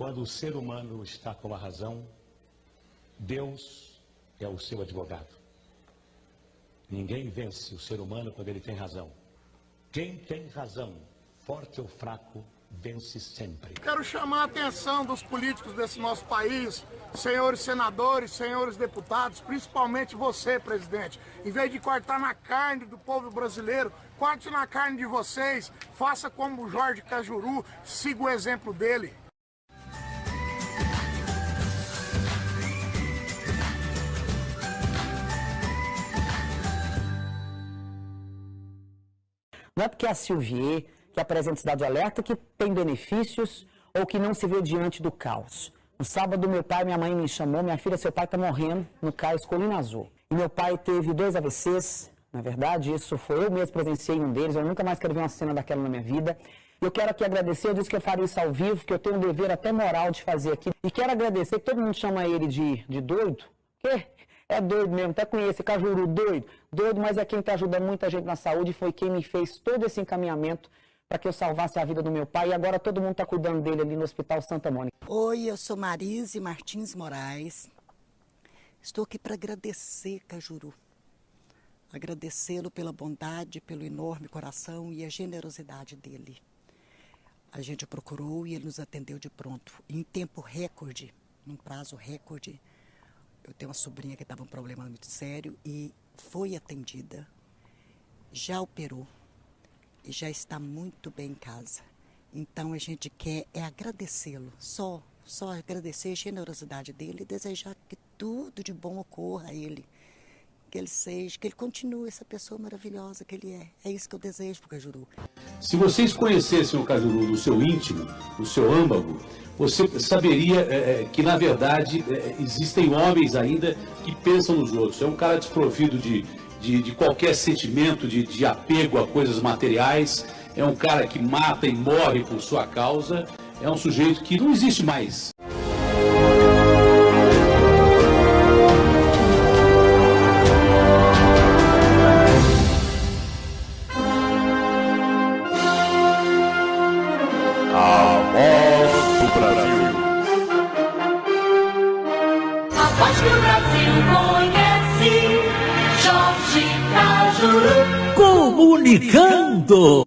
quando o ser humano está com a razão, Deus é o seu advogado. Ninguém vence o ser humano quando ele tem razão. Quem tem razão, forte ou fraco, vence sempre. Quero chamar a atenção dos políticos desse nosso país, senhores senadores, senhores deputados, principalmente você, presidente. Em vez de cortar na carne do povo brasileiro, corte na carne de vocês, faça como o Jorge Cajuru, siga o exemplo dele. Não é porque a Silvier, que apresenta Cidade Alerta, que tem benefícios ou que não se vê diante do caos. No sábado, meu pai e minha mãe me chamou, minha filha, seu pai está morrendo no cais Colina Azul. E meu pai teve 2 AVCs, na verdade, isso foi eu mesmo presenciei um deles, eu nunca mais quero ver uma cena daquela na minha vida. Eu quero aqui agradecer, eu disse que eu faria isso ao vivo, que eu tenho um dever até moral de fazer aqui. E quero agradecer, que todo mundo chama ele de doido, que é doido mesmo, até conhece, Cajuru, doido, mas é quem está ajudando muita gente na saúde, foi quem me fez todo esse encaminhamento para que eu salvasse a vida do meu pai, e agora todo mundo está cuidando dele ali no Hospital Santa Mônica. Oi, eu sou Marise Martins Moraes, estou aqui para agradecer Cajuru, agradecê-lo pela bondade, pelo enorme coração e a generosidade dele. A gente o procurou e ele nos atendeu de pronto, em tempo recorde, num prazo recorde. Eu tenho uma sobrinha que estava um problema muito sério e foi atendida, já operou e já está muito bem em casa. Então a gente quer agradecê-lo, só agradecer a generosidade dele e desejar que tudo de bom ocorra a ele. Que ele seja, que ele continue essa pessoa maravilhosa que ele é. É isso que eu desejo para o Cajuru. Se vocês conhecessem o Cajuru no seu íntimo, no seu âmago, você saberia que, na verdade, existem homens ainda que pensam nos outros. É um cara desprovido de qualquer sentimento de apego a coisas materiais. É um cara que mata e morre por sua causa. É um sujeito que não existe mais. Comunicando.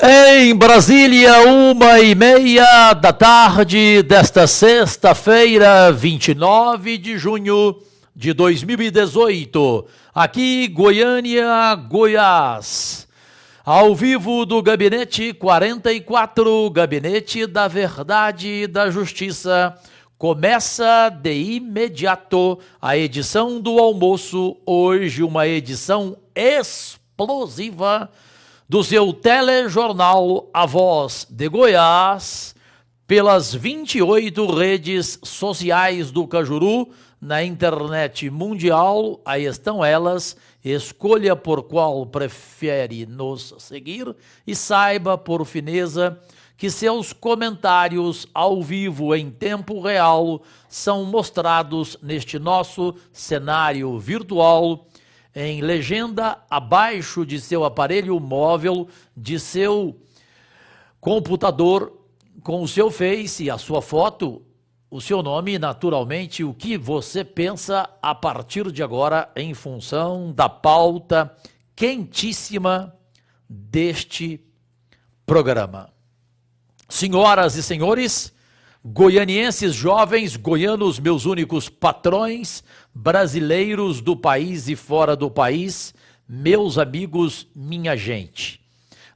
Em Brasília, 1h30 da tarde desta sexta-feira, 29 de junho de 2018. Aqui, Goiânia, Goiás. Ao vivo do Gabinete 44, Gabinete da Verdade e da Justiça. Começa de imediato a edição do almoço, hoje uma edição explosiva do seu telejornal A Voz de Goiás, pelas 28 redes sociais do Cajuru, na internet mundial, aí estão elas, escolha por qual prefere nos seguir e saiba, por fineza, que seus comentários ao vivo em tempo real são mostrados neste nosso cenário virtual em legenda abaixo de seu aparelho móvel, de seu computador, com o seu Face, a sua foto, o seu nome e, naturalmente, o que você pensa a partir de agora em função da pauta quentíssima deste programa. Senhoras e senhores, goianienses jovens, goianos, meus únicos patrões, brasileiros do país e fora do país, meus amigos, minha gente.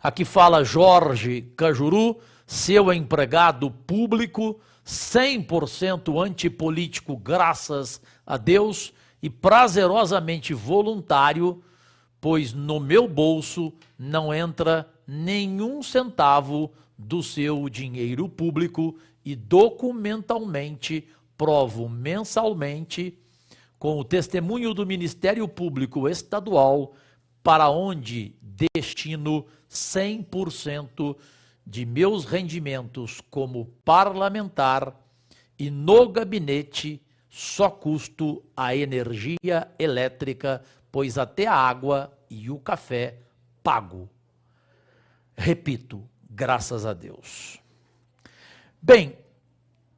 Aqui fala Jorge Cajuru, seu empregado público, 100% antipolítico, graças a Deus, e prazerosamente voluntário, pois no meu bolso não entra nenhum centavo do seu dinheiro público e documentalmente provo mensalmente com o testemunho do Ministério Público Estadual para onde destino 100% de meus rendimentos como parlamentar e no gabinete só custo a energia elétrica, pois até a água e o café pago. Repito, graças a Deus. Bem,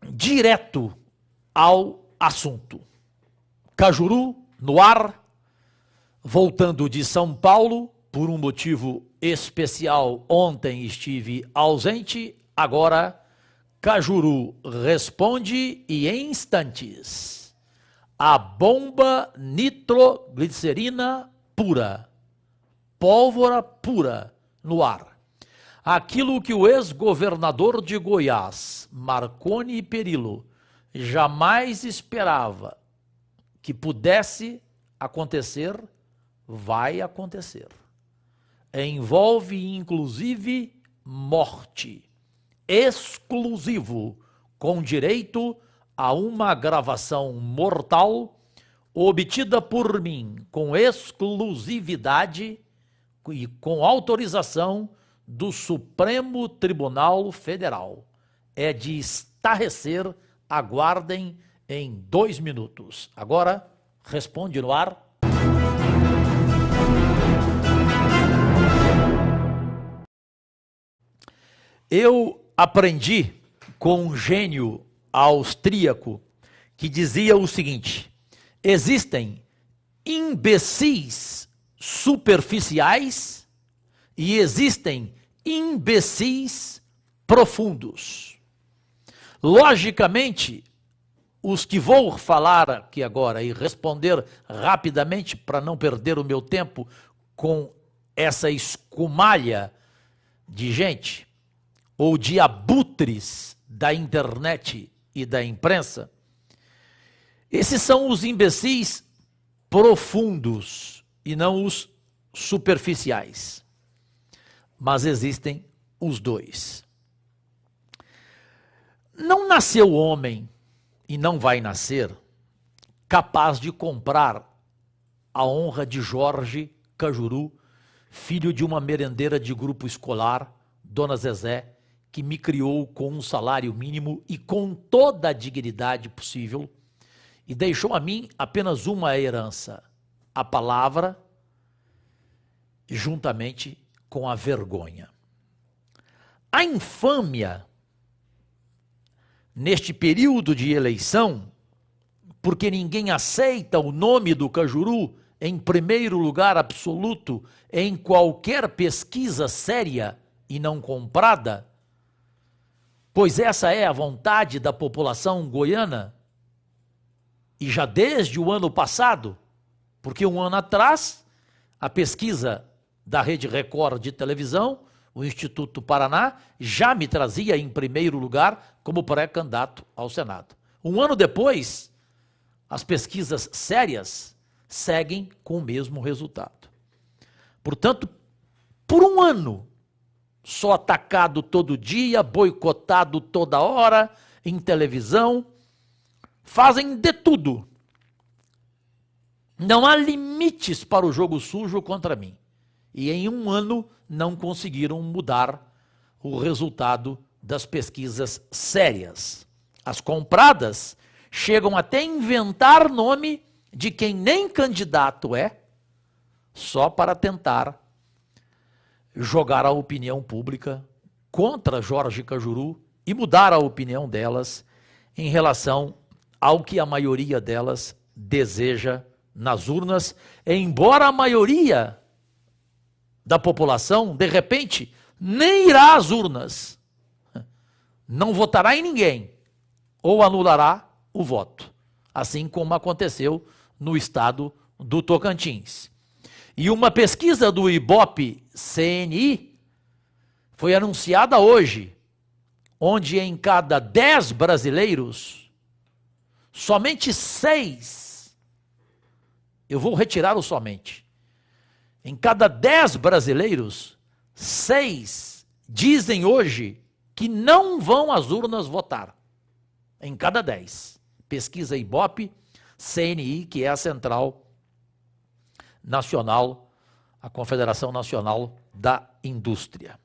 direto ao assunto. Cajuru, no ar, voltando de São Paulo, por um motivo especial, ontem estive ausente, agora Cajuru responde e em instantes. A bomba nitroglicerina pura, pólvora pura no ar. Aquilo que o ex-governador de Goiás, Marconi Perillo, jamais esperava que pudesse acontecer, vai acontecer. Envolve inclusive morte, exclusivo, com direito a uma gravação mortal obtida por mim com exclusividade e com autorização do Supremo Tribunal Federal. É de estarrecer, aguardem em 2 minutos. Agora, responde no ar. Eu aprendi com um gênio austríaco que dizia o seguinte: existem imbecis superficiais e existem imbecis profundos. Logicamente, os que vou falar aqui agora e responder rapidamente para não perder o meu tempo com essa escumalha de gente ou de abutres da internet e da imprensa, esses são os imbecis profundos e não os superficiais. Mas existem os dois. Não nasceu homem, e não vai nascer, capaz de comprar a honra de Jorge Cajuru, filho de uma merendeira de grupo escolar, Dona Zezé, que me criou com um salário mínimo e com toda a dignidade possível, e deixou a mim apenas uma herança, a palavra, juntamente com a vergonha. A infâmia, neste período de eleição, porque ninguém aceita o nome do Cajuru em primeiro lugar absoluto em qualquer pesquisa séria e não comprada, pois essa é a vontade da população goiana, e já desde o ano passado, porque um ano atrás, a pesquisa da Rede Record de televisão, o Instituto Paraná, já me trazia em primeiro lugar como pré-candidato ao Senado. Um ano depois, as pesquisas sérias seguem com o mesmo resultado. Portanto, por um ano, sou atacado todo dia, boicotado toda hora, em televisão, fazem de tudo. Não há limites para o jogo sujo contra mim. E em um ano não conseguiram mudar o resultado das pesquisas sérias. As compradas chegam até a inventar nome de quem nem candidato é, só para tentar jogar a opinião pública contra Jorge Cajuru e mudar a opinião delas em relação ao que a maioria delas deseja nas urnas, embora a maioria da população, de repente, nem irá às urnas, não votará em ninguém, ou anulará o voto, assim como aconteceu no estado do Tocantins. E uma pesquisa do Ibope-CNI foi anunciada hoje, onde em cada 10 brasileiros, somente 6, eu vou retirar o somente, em cada 10 brasileiros, 6 dizem hoje que não vão às urnas votar. Em cada 10. Pesquisa Ibope, CNI, que é a Central Nacional, a Confederação Nacional da Indústria.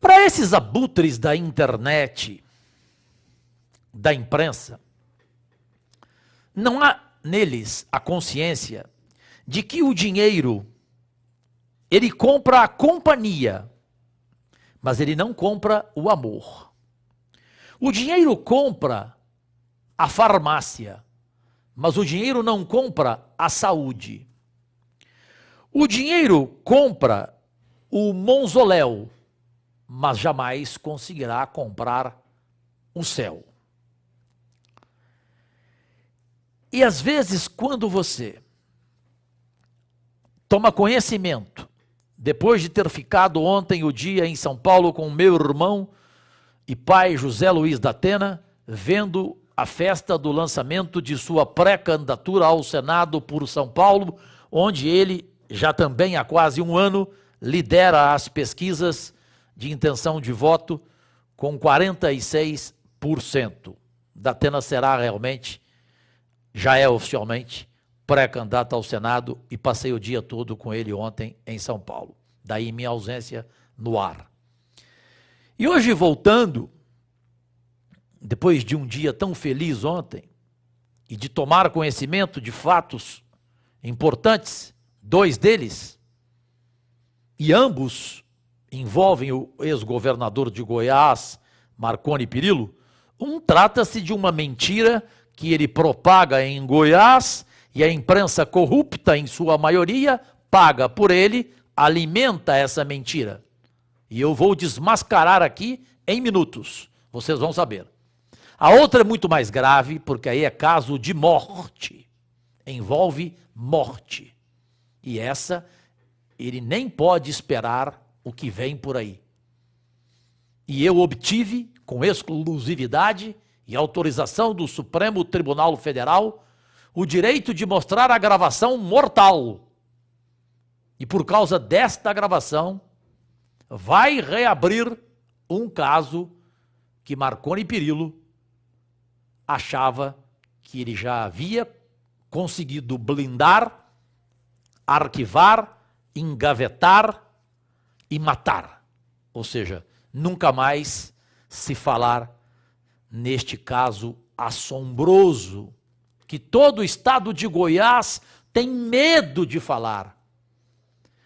Para esses abutres da internet, da imprensa, não há neles a consciência de que o dinheiro, ele compra a companhia, mas ele não compra o amor. O dinheiro compra a farmácia, mas o dinheiro não compra a saúde. O dinheiro compra o mausoléu, mas jamais conseguirá comprar o céu. E às vezes, quando você toma conhecimento, depois de ter ficado ontem o dia em São Paulo com meu irmão e pai José Luiz da Atena, vendo a festa do lançamento de sua pré-candidatura ao Senado por São Paulo, onde ele, já também há quase um ano, lidera as pesquisas de intenção de voto com 46%. Da Atena será realmente, já é oficialmente, pré-candidato ao Senado e passei o dia todo com ele ontem em São Paulo. Daí minha ausência no ar. E hoje, voltando, depois de um dia tão feliz ontem, e de tomar conhecimento de fatos importantes, 2 deles, e ambos envolvem o ex-governador de Goiás, Marconi Perillo. Trata-se de uma mentira que ele propaga em Goiás e a imprensa corrupta, em sua maioria, paga por ele, alimenta essa mentira. E eu vou desmascarar aqui em minutos, vocês vão saber. A outra é muito mais grave, porque aí é caso de morte, envolve morte. E essa, ele nem pode esperar o que vem por aí. E eu obtive, com exclusividade e autorização do Supremo Tribunal Federal, o direito de mostrar a gravação mortal. E por causa desta gravação, vai reabrir um caso que Marconi Perillo achava que ele já havia conseguido blindar, arquivar, engavetar e matar. Ou seja, nunca mais se falar neste caso assombroso que todo o estado de Goiás tem medo de falar.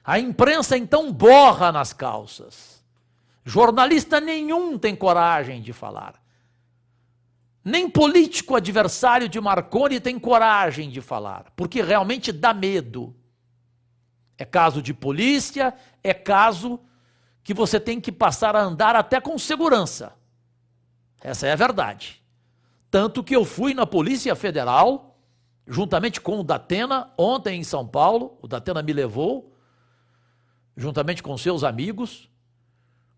A imprensa então borra nas calças. Jornalista nenhum tem coragem de falar. Nem político adversário de Marconi tem coragem de falar, porque realmente dá medo. É caso de polícia, é caso que você tem que passar a andar até com segurança. Essa é a verdade. Tanto que eu fui na Polícia Federal, juntamente com o da Atena, ontem em São Paulo, o da Atena me levou, juntamente com seus amigos,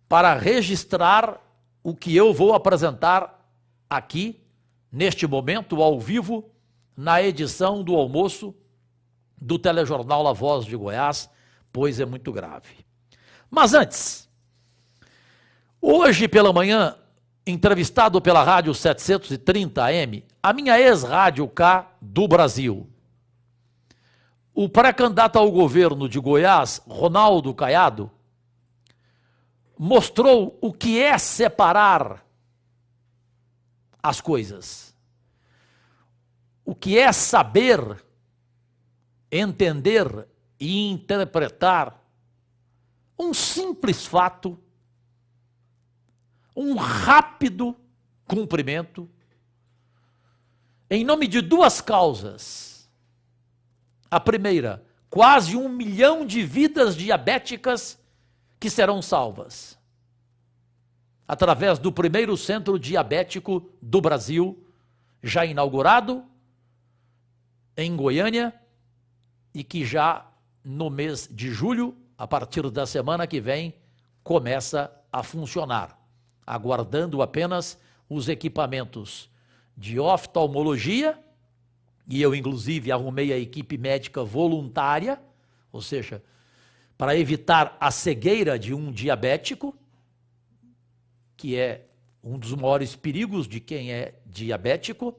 para registrar o que eu vou apresentar aqui, neste momento, ao vivo, na edição do almoço do telejornal A Voz de Goiás, pois é muito grave. Mas antes, hoje pela manhã, entrevistado pela Rádio 730 AM, a minha ex-Rádio K do Brasil, o pré-candidato ao governo de Goiás, Ronaldo Caiado, mostrou o que é separar as coisas. O que é saber, entender e interpretar um simples fato, um rápido cumprimento, em nome de 2 causas. A primeira, quase 1 milhão de vidas diabéticas que serão salvas, através do primeiro centro diabético do Brasil, já inaugurado em Goiânia, e que já no mês de julho, a partir da semana que vem, começa a funcionar, aguardando apenas os equipamentos de oftalmologia, e eu inclusive arrumei a equipe médica voluntária, ou seja, para evitar a cegueira de um diabético, que é um dos maiores perigos de quem é diabético,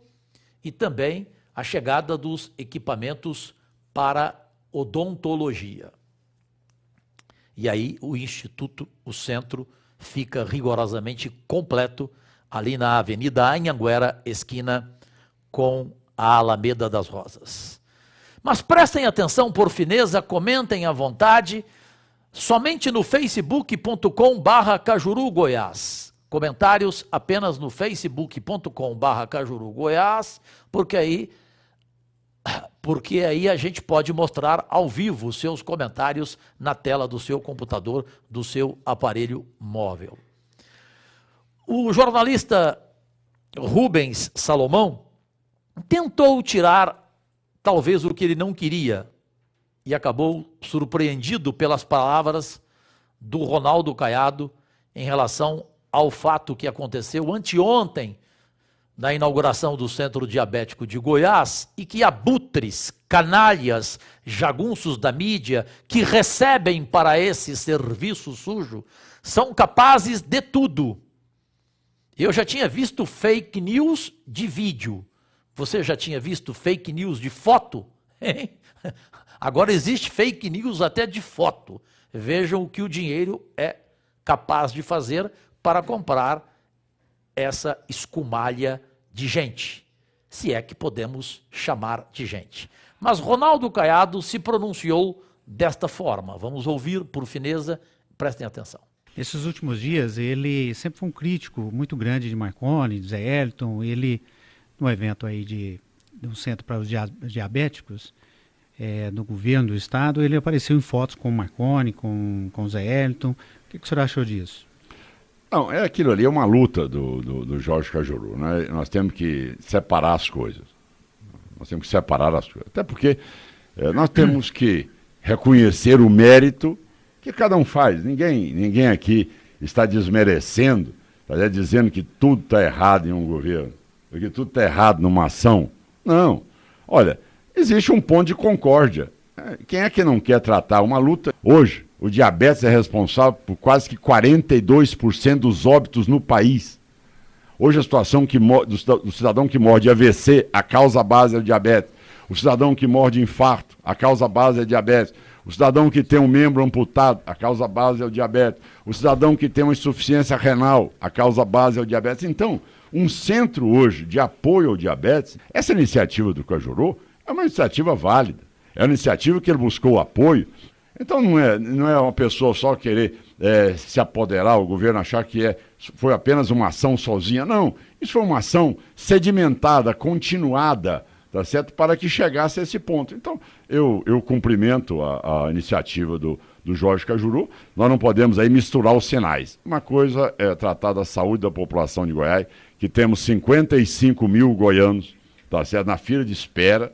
e também a chegada dos equipamentos para odontologia. E aí o instituto, o centro, fica rigorosamente completo ali na Avenida Anhanguera, esquina com a Alameda das Rosas. Mas prestem atenção, por fineza, comentem à vontade, somente no facebook.com/Cajuru Goiás. comentários apenas no facebook.com/CajuruGoiás, porque aí a gente pode mostrar ao vivo os seus comentários na tela do seu computador, do seu aparelho móvel. O jornalista Rubens Salomão tentou tirar talvez o que ele não queria e acabou surpreendido pelas palavras do Ronaldo Caiado em relação ao fato que aconteceu anteontem na inauguração do Centro Diabético de Goiás e que abutres, canalhas, jagunços da mídia que recebem para esse serviço sujo são capazes de tudo. Eu já tinha visto fake news de vídeo. Você já tinha visto fake news de foto? Agora existe fake news até de foto. Vejam o que o dinheiro é capaz de fazer para comprar essa escumalha de gente, se é que podemos chamar de gente. Mas Ronaldo Caiado se pronunciou desta forma. Vamos ouvir, por fineza, prestem atenção. Esses últimos dias, ele sempre foi um crítico muito grande de Marconi, de Zé Elton. Ele, no evento aí de um centro para os diabéticos, no governo do estado, ele apareceu em fotos com o Marconi, com o Zé Elton. O que o senhor achou disso? Não, aquilo ali é uma luta do Jorge Cajuru, né? Nós temos que separar as coisas. Até porque nós temos que reconhecer o mérito que cada um faz. Ninguém aqui está desmerecendo, está dizendo que tudo está errado em um governo, que tudo está errado numa ação. Não. Olha, existe um ponto de concórdia. Quem é que não quer tratar uma luta? Hoje, o diabetes é responsável por quase que 42% dos óbitos no país. Hoje a situação do cidadão que morre de AVC, a causa base é o diabetes. O cidadão que morre de infarto, a causa base é o diabetes. O cidadão que tem um membro amputado, a causa base é o diabetes. O cidadão que tem uma insuficiência renal, a causa base é o diabetes. Então, um centro hoje de apoio ao diabetes, essa iniciativa do Cajuru é uma iniciativa válida. É uma iniciativa que ele buscou apoio. Então não é uma pessoa só querer se apoderar, o governo achar que foi apenas uma ação sozinha. Não, isso foi uma ação sedimentada, continuada, tá certo? Para que chegasse a esse ponto. Então eu cumprimento a iniciativa do Jorge Cajuru. Nós não podemos aí misturar os sinais. Uma coisa é tratar da saúde da população de Goiás, que temos 55 mil goianos, tá certo? Na fila de espera,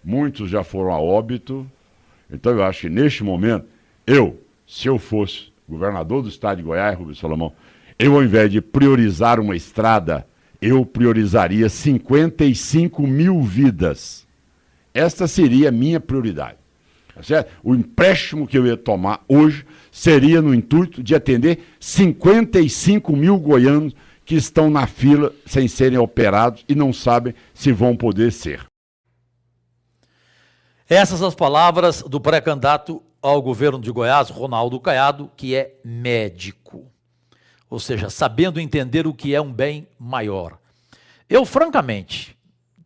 muitos já foram a óbito. Então eu acho que neste momento, se eu fosse governador do estado de Goiás, Rubens Salomão, ao invés de priorizar uma estrada, eu priorizaria 55 mil vidas. Esta seria a minha prioridade. Tá certo? O empréstimo que eu ia tomar hoje seria no intuito de atender 55 mil goianos que estão na fila sem serem operados e não sabem se vão poder ser. Essas são as palavras do pré-candidato ao governo de Goiás, Ronaldo Caiado, que é médico. Ou seja, sabendo entender o que é um bem maior. Eu, francamente,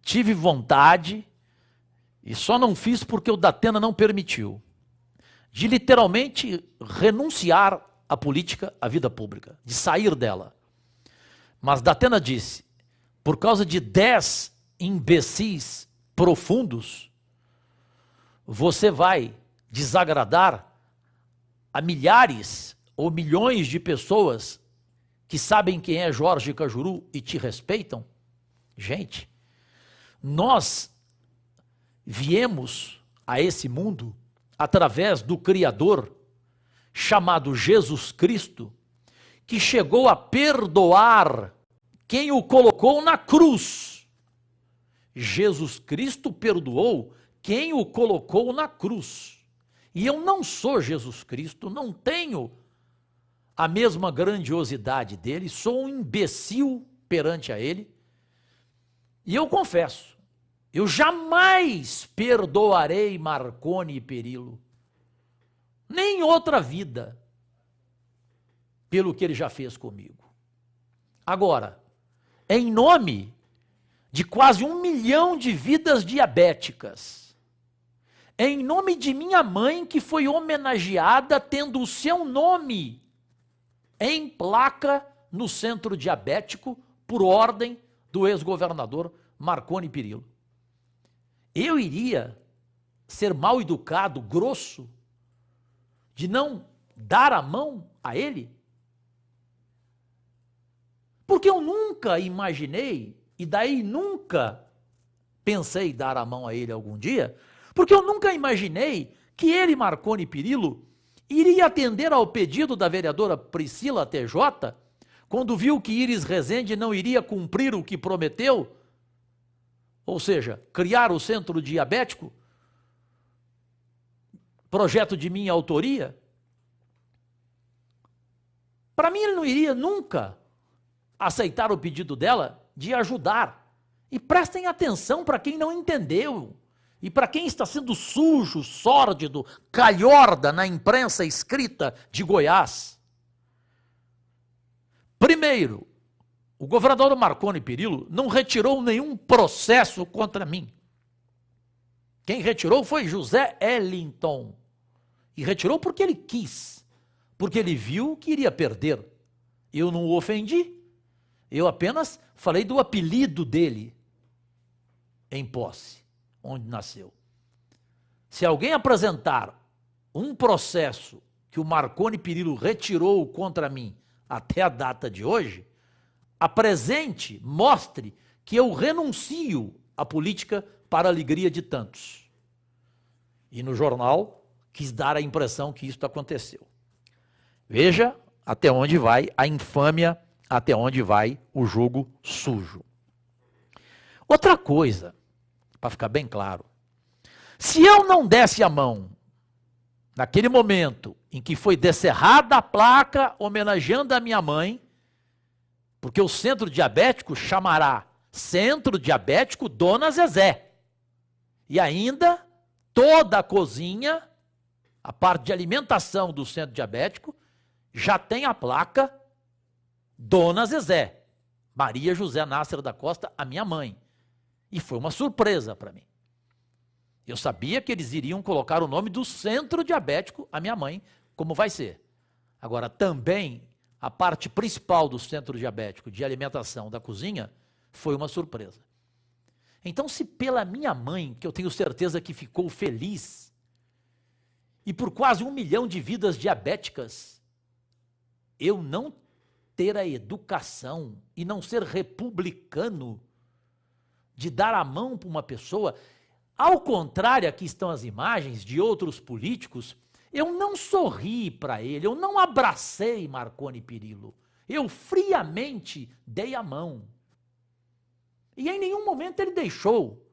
tive vontade, e só não fiz porque o Datena não permitiu, de literalmente renunciar à política, à vida pública, de sair dela. Mas Datena disse, por causa de 10 imbecis profundos, você vai desagradar a milhares ou milhões de pessoas que sabem quem é Jorge Cajuru e te respeitam? Gente, nós viemos a esse mundo através do Criador, chamado Jesus Cristo, que chegou a perdoar quem o colocou na cruz. Jesus Cristo perdoou quem o colocou na cruz. E eu não sou Jesus Cristo, não tenho a mesma grandiosidade dele, sou um imbecil perante a ele. E eu confesso, eu jamais perdoarei Marconi e Perillo, nem em outra vida, pelo que ele já fez comigo. Agora, em nome de quase 1 milhão de vidas diabéticas, em nome de minha mãe, que foi homenageada tendo o seu nome em placa no centro diabético por ordem do ex-governador Marconi Perillo. Eu iria ser mal educado, grosso, de não dar a mão a ele? Porque eu nunca imaginei, e daí nunca pensei dar a mão a ele algum dia, porque eu nunca imaginei que ele, Marconi Perillo, iria atender ao pedido da vereadora Priscila TJ, quando viu que Iris Rezende não iria cumprir o que prometeu, ou seja, criar o centro diabético, projeto de minha autoria. Para mim, ele não iria nunca aceitar o pedido dela de ajudar. E prestem atenção para quem não entendeu. E para quem está sendo sujo, sórdido, calhorda na imprensa escrita de Goiás. Primeiro, o governador Marconi Perillo não retirou nenhum processo contra mim. Quem retirou foi José Ellington. E retirou porque ele quis. Porque ele viu que iria perder. Eu não o ofendi. Eu apenas falei do apelido dele em posse, onde nasceu. Se alguém apresentar um processo que o Marconi Perillo retirou contra mim até a data de hoje, apresente, mostre que eu renuncio à política para a alegria de tantos. E no jornal quis dar a impressão que isso aconteceu. Veja até onde vai a infâmia, até onde vai o jogo sujo. Outra coisa, para ficar bem claro, se eu não desse a mão naquele momento em que foi descerrada a placa homenageando a minha mãe, porque o centro diabético chamará Centro Diabético Dona Zezé, e ainda toda a cozinha, a parte de alimentação do centro diabético, já tem a placa Dona Zezé, Maria José Nácer da Costa, a minha mãe. E foi uma surpresa para mim. Eu sabia que eles iriam colocar o nome do centro diabético, a minha mãe, como vai ser. Agora, também, a parte principal do centro diabético, de alimentação da cozinha, foi uma surpresa. Então, se pela minha mãe, que eu tenho certeza que ficou feliz, e por quase 1 milhão de vidas diabéticas, eu não ter a educação e não ser republicano de dar a mão para uma pessoa, ao contrário, aqui estão as imagens de outros políticos, eu não sorri para ele, eu não abracei Marconi Perillo, eu friamente dei a mão. E em nenhum momento ele deixou,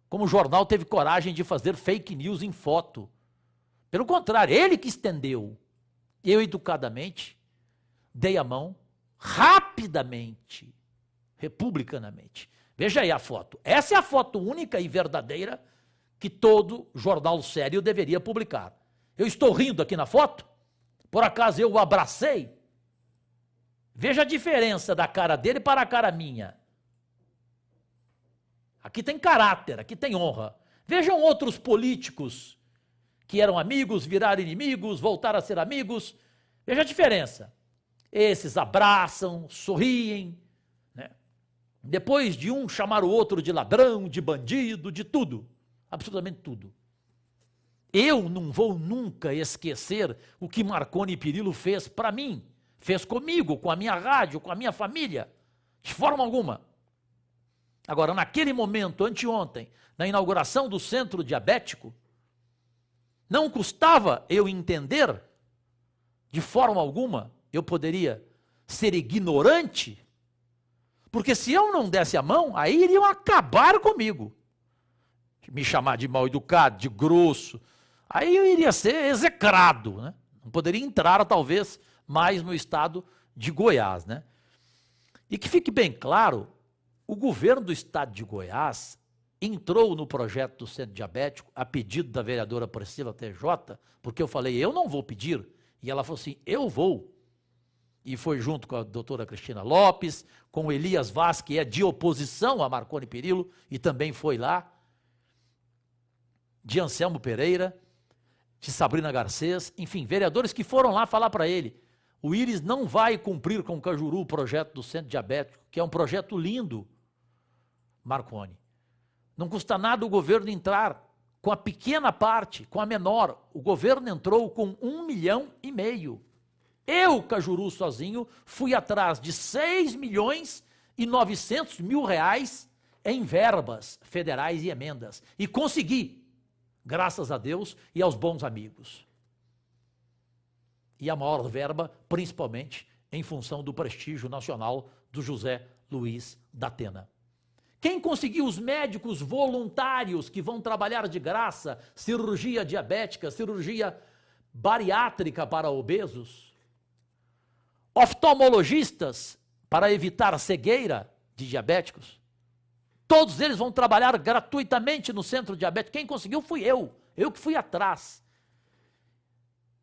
como o jornal teve coragem de fazer fake news em foto. Pelo contrário, ele que estendeu. Eu, educadamente, dei a mão, rapidamente, republicanamente. Veja aí a foto. Essa é a foto única e verdadeira que todo jornal sério deveria publicar. Eu estou rindo aqui na foto? Por acaso eu o abracei? Veja a diferença da cara dele para a cara minha. Aqui tem caráter, aqui tem honra. Vejam outros políticos que eram amigos, viraram inimigos, voltaram a ser amigos. Veja a diferença. Esses abraçam, sorriem, né? Depois de um chamar o outro de ladrão, de bandido, de tudo, absolutamente tudo. Eu não vou nunca esquecer o que Marconi Perillo fez para mim, fez comigo, com a minha rádio, com a minha família, de forma alguma. Agora, naquele momento, anteontem, na inauguração do centro diabético, não custava eu entender, de forma alguma, eu poderia ser ignorante, porque se eu não desse a mão, aí iriam acabar comigo. Me chamar de mal educado, de grosso, aí eu iria ser execrado, né? Não poderia entrar, talvez, mais no estado de Goiás, né? E que fique bem claro, o governo do estado de Goiás entrou no projeto do centro diabético a pedido da vereadora Priscila TJ, porque eu falei, eu não vou pedir, e ela falou assim, eu vou. E foi junto com a doutora Cristina Lopes, com o Elias Vaz, que é de oposição a Marconi Perillo, e também foi lá, de Anselmo Pereira, de Sabrina Garcês, enfim, vereadores que foram lá falar para ele, O Íris não vai cumprir com o Cajuru o projeto do Centro Diabético, que é um projeto lindo, Marconi. Não custa nada o governo entrar com a pequena parte, com a menor. O governo entrou com 1,5 milhão. Eu, Cajuru, sozinho, fui atrás de 6.900.000 reais em verbas federais e emendas. E consegui, graças a Deus e aos bons amigos. E a maior verba, principalmente, em função do prestígio nacional do José Luiz da Atena. Quem conseguiu os médicos voluntários que vão trabalhar de graça, cirurgia diabética, cirurgia bariátrica para obesos, oftalmologistas para evitar cegueira de diabéticos, todos eles vão trabalhar gratuitamente no centro diabético. Quem conseguiu fui eu que fui atrás.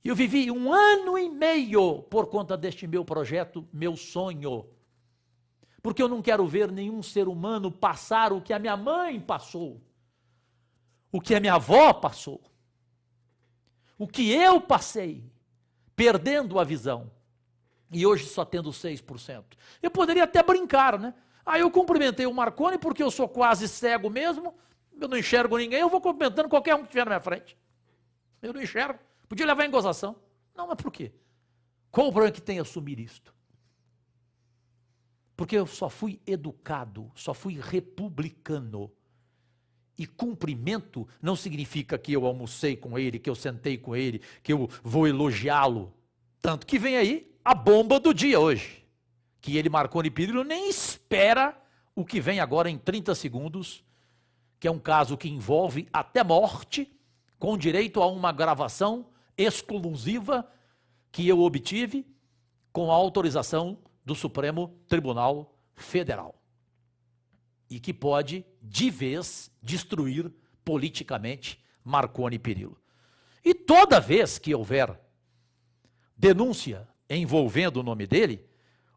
Eu vivi 1 ano e meio por conta deste meu projeto, meu sonho. Porque eu não quero ver nenhum ser humano passar o que a minha mãe passou, o que a minha avó passou, o que eu passei, perdendo a visão. E hoje só tendo 6%. Eu poderia até brincar, né? Aí eu cumprimentei o Marconi porque eu sou quase cego mesmo, eu não enxergo ninguém, eu vou cumprimentando qualquer um que estiver na minha frente. Eu não enxergo. Podia levar em gozação. Não, mas por quê? Qual o problema que tem assumir isto? Porque eu só fui educado, só fui republicano. E cumprimento não significa que eu almocei com ele, que eu sentei com ele, que eu vou elogiá-lo. Tanto que vem aí a bomba do dia hoje. Que ele, Marconi Perillo, nem espera o que vem agora em 30 segundos, que é um caso que envolve até morte, com direito a uma gravação exclusiva que eu obtive com a autorização do Supremo Tribunal Federal. E que pode, de vez, destruir politicamente Marconi Perillo. E toda vez que houver denúncia envolvendo o nome dele,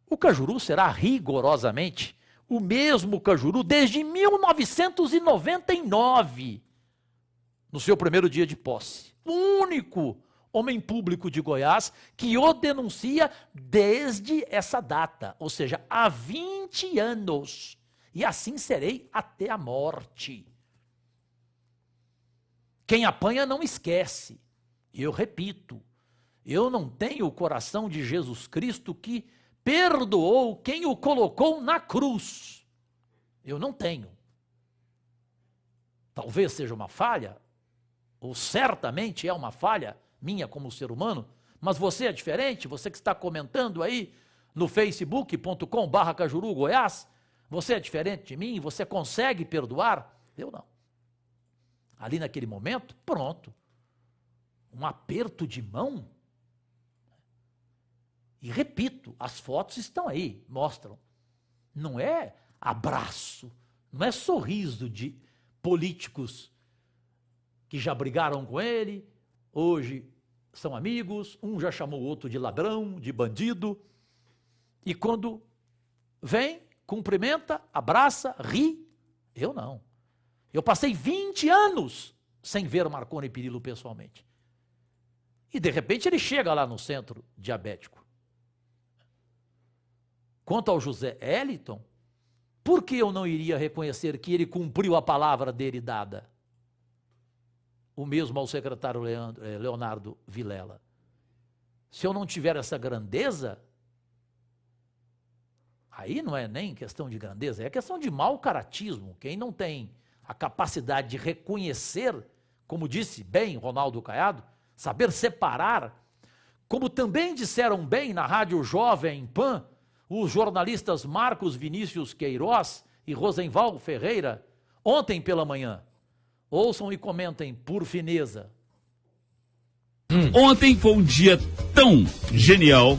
o Cajuru será rigorosamente o mesmo Cajuru desde 1999, no seu primeiro dia de posse. O único homem público de Goiás que o denuncia desde essa data, ou seja, há 20 anos. E assim serei até a morte. Quem apanha não esquece. Eu repito, eu não tenho o coração de Jesus Cristo que perdoou quem o colocou na cruz. Eu não tenho. Talvez seja uma falha, ou certamente é uma falha minha como ser humano, mas você é diferente, você que está comentando aí no facebook.com/Cajuru Goiás, você é diferente de mim, você consegue perdoar? Eu não. Ali naquele momento, pronto. Um aperto de mão. E repito, as fotos estão aí, mostram. Não é abraço, não é sorriso de políticos que já brigaram com ele, hoje são amigos, um já chamou o outro de ladrão, de bandido, e quando vem, cumprimenta, abraça, ri, eu não. Eu passei 20 anos sem ver o Marconi Perillo pessoalmente. E de repente ele chega lá no centro diabético. Quanto ao José Eliton, por que eu não iria reconhecer que ele cumpriu a palavra dele dada? O mesmo ao secretário Leonardo Vilela. Se eu não tiver essa grandeza, aí não é nem questão de grandeza, é questão de mau caratismo. Quem não tem a capacidade de reconhecer, como disse bem Ronaldo Caiado, saber separar, como também disseram bem na Rádio Jovem Pan, os jornalistas Marcos Vinícius Queiroz e Rosenval Ferreira, ontem pela manhã. Ouçam e comentem, por fineza. Ontem foi um dia tão genial,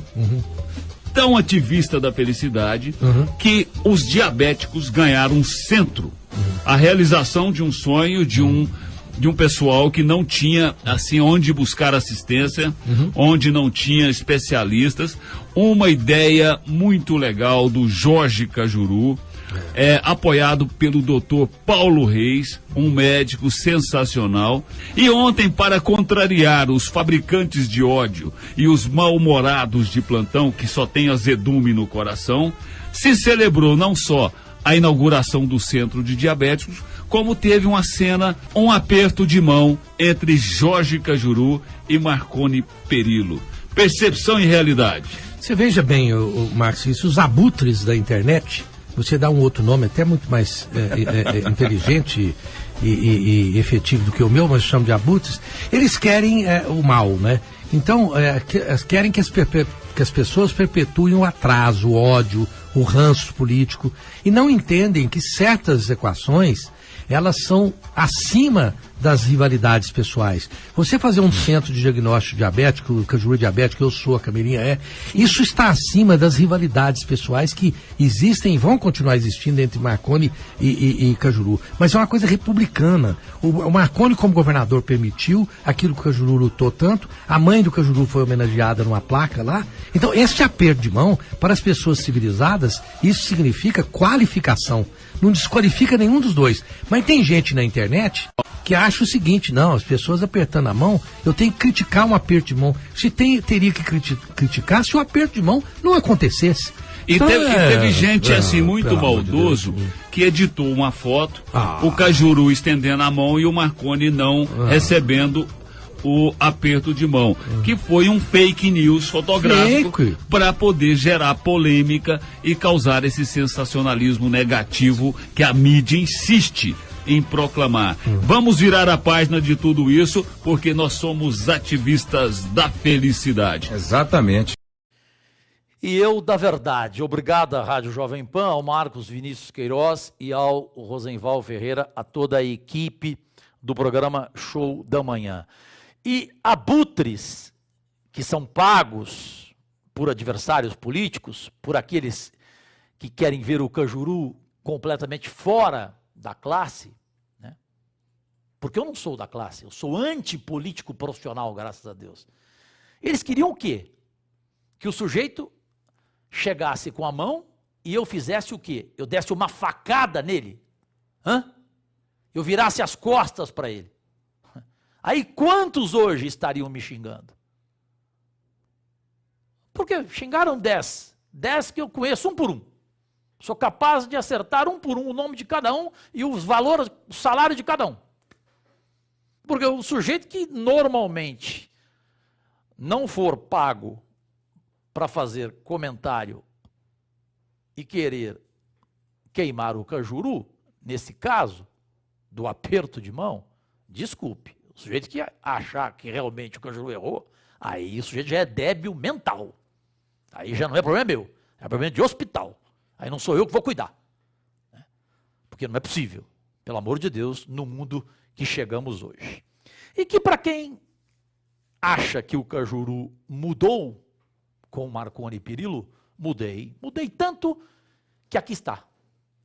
tão ativista da felicidade, que os diabéticos ganharam um centro. A realização de um sonho de um pessoal que não tinha assim onde buscar assistência, onde não tinha especialistas. Uma ideia muito legal do Jorge Cajuru, apoiado pelo Dr. Paulo Reis, um médico sensacional. E ontem, para contrariar os fabricantes de ódio e os mal-humorados de plantão, que só tem azedume no coração, se celebrou não só a inauguração do Centro de Diabéticos, como teve uma cena, um aperto de mão entre Jorge Cajuru e Marconi Perillo. Percepção e realidade. Você veja bem, Márcio, isso, os abutres da internet, você dá um outro nome até muito mais inteligente e efetivo do que o meu, mas eu chamo de abutres, eles querem o mal, né? Então, querem que as pessoas perpetuem o atraso, o ódio, o ranço político, e não entendem que certas equações, elas são acima das rivalidades pessoais. Você fazer um centro de diagnóstico diabético, o Cajuru diabético, eu sou, a Camelinha isso está acima das rivalidades pessoais que existem e vão continuar existindo entre Marconi e Cajuru. Mas é uma coisa republicana. O Marconi, como governador, permitiu aquilo que o Cajuru lutou tanto, a mãe do Cajuru foi homenageada numa placa lá. Então, este aperto de mão, para as pessoas civilizadas, isso significa qualificação. Não desqualifica nenhum dos dois. Mas tem gente na internet que acha o seguinte, não, as pessoas apertando a mão, eu tenho que criticar um aperto de mão. Teria que criticar se o aperto de mão não acontecesse. E então, teve gente assim muito maldoso que editou uma foto, o Cajuru estendendo a mão e o Marconi não recebendo o aperto de mão, que foi um fake news fotográfico para poder gerar polêmica e causar esse sensacionalismo negativo que a mídia insiste em proclamar. Vamos virar a página de tudo isso, porque nós somos ativistas da felicidade. Exatamente. E eu, da verdade, obrigado à Rádio Jovem Pan, ao Marcos Vinícius Queiroz e ao Rosenval Ferreira, a toda a equipe do programa Show da Manhã. E abutres que são pagos por adversários políticos, por aqueles que querem ver o Cajuru completamente fora da classe, né? Porque eu não sou da classe, eu sou antipolítico profissional, graças a Deus. Eles queriam o quê? Que o sujeito chegasse com a mão e eu fizesse o quê? Eu desse uma facada nele. Eu virasse as costas para ele. Aí quantos hoje estariam me xingando? Porque xingaram 10. 10 que eu conheço um por um. Sou capaz de acertar um por um o nome de cada um e os valores, o salário de cada um. Porque o sujeito que normalmente não for pago para fazer comentário e querer queimar o Cajuru, nesse caso, do aperto de mão, desculpe. O sujeito que achar que realmente o Cajuru errou, aí o sujeito já é débil mental. Aí já não é problema meu, é problema de hospital. Aí não sou eu que vou cuidar. Porque não é possível, pelo amor de Deus, no mundo que chegamos hoje. E que para quem acha que o Cajuru mudou com Marconi Perillo, mudei. Mudei tanto que aqui está.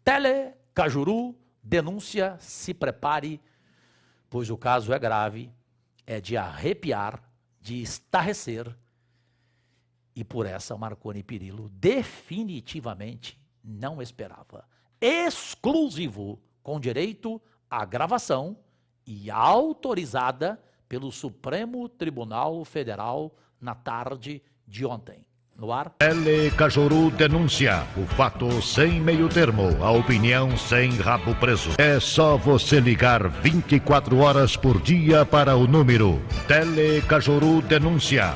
Tele Cajuru, denúncia, se prepare, pois o caso é grave, é de arrepiar, de estarrecer, e por essa Marconi Perillo definitivamente não esperava. Exclusivo, com direito à gravação e autorizada pelo Supremo Tribunal Federal na tarde de ontem. No ar. Tele Cajuru denuncia o fato sem meio termo, a opinião sem rabo preso. É só você ligar 24 horas por dia para o número Tele Cajuru denuncia.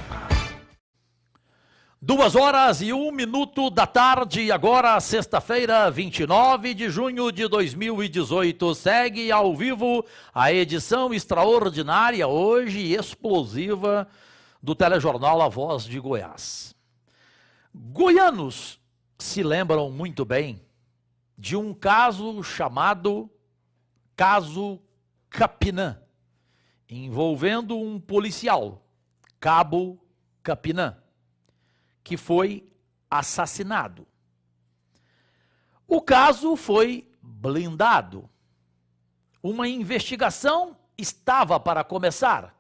2h01 da tarde, agora sexta-feira, 29 de junho de 2018. Segue ao vivo a edição extraordinária, hoje explosiva, do telejornal A Voz de Goiás. Goianos se lembram muito bem de um caso chamado Caso Capinã, envolvendo um policial, Cabo Capinã, que foi assassinado. O caso foi blindado. Uma investigação estava para começar,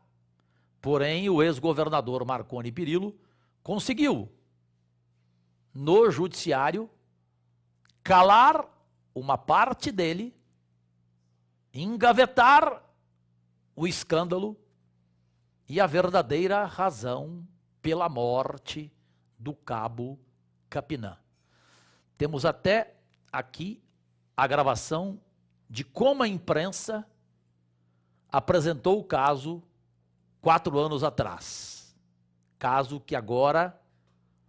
porém o ex-governador Marconi Perillo conseguiu, no judiciário, calar uma parte dele engavetar o escândalo e a verdadeira razão pela morte do cabo Capinã. Temos até aqui a gravação de como a imprensa apresentou o caso 4 anos atrás. Caso que agora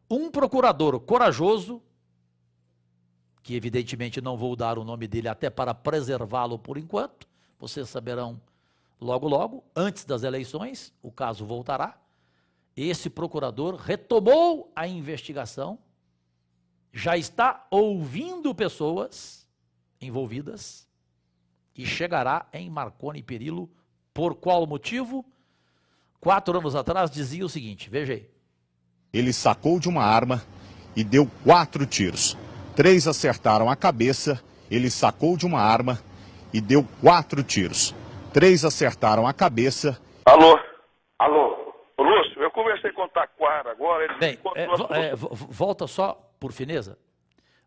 um procurador corajoso, que evidentemente não vou dar o nome dele até para preservá-lo por enquanto, vocês saberão logo logo, antes das eleições, o caso voltará. Esse procurador retomou a investigação, já está ouvindo pessoas envolvidas e chegará em Marconi Perillo. Por qual motivo? 4 anos atrás dizia o seguinte, veja aí. Ele sacou de uma arma e deu 4 tiros. 3 acertaram a cabeça, ele sacou de uma arma e deu 4 tiros. 3 acertaram a cabeça. Alô? Ô, Lúcio, eu conversei com o Taquara agora. Ele Bem, volta só, por fineza,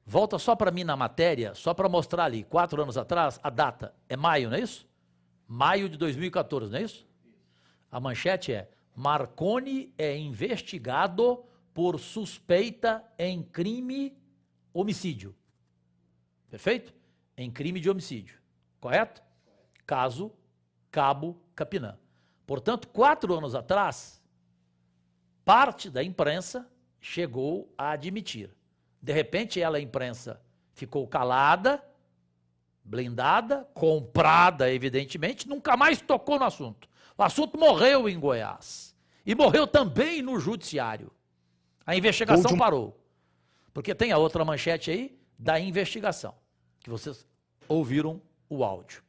volta só para mim na matéria, só para mostrar ali, 4 anos atrás, a data é maio, não é isso? Maio de 2014, não é isso? A manchete é: Marconi é investigado por suspeita em crime homicídio. Perfeito? Em crime de homicídio. Correto? Caso Cabo Capinã. Portanto, 4 anos atrás, parte da imprensa chegou a admitir. De repente, a imprensa ficou calada, blindada, comprada, evidentemente, nunca mais tocou no assunto. O assunto morreu em Goiás. E morreu também no judiciário. A investigação parou. Porque tem a outra manchete aí da investigação, que vocês ouviram o áudio.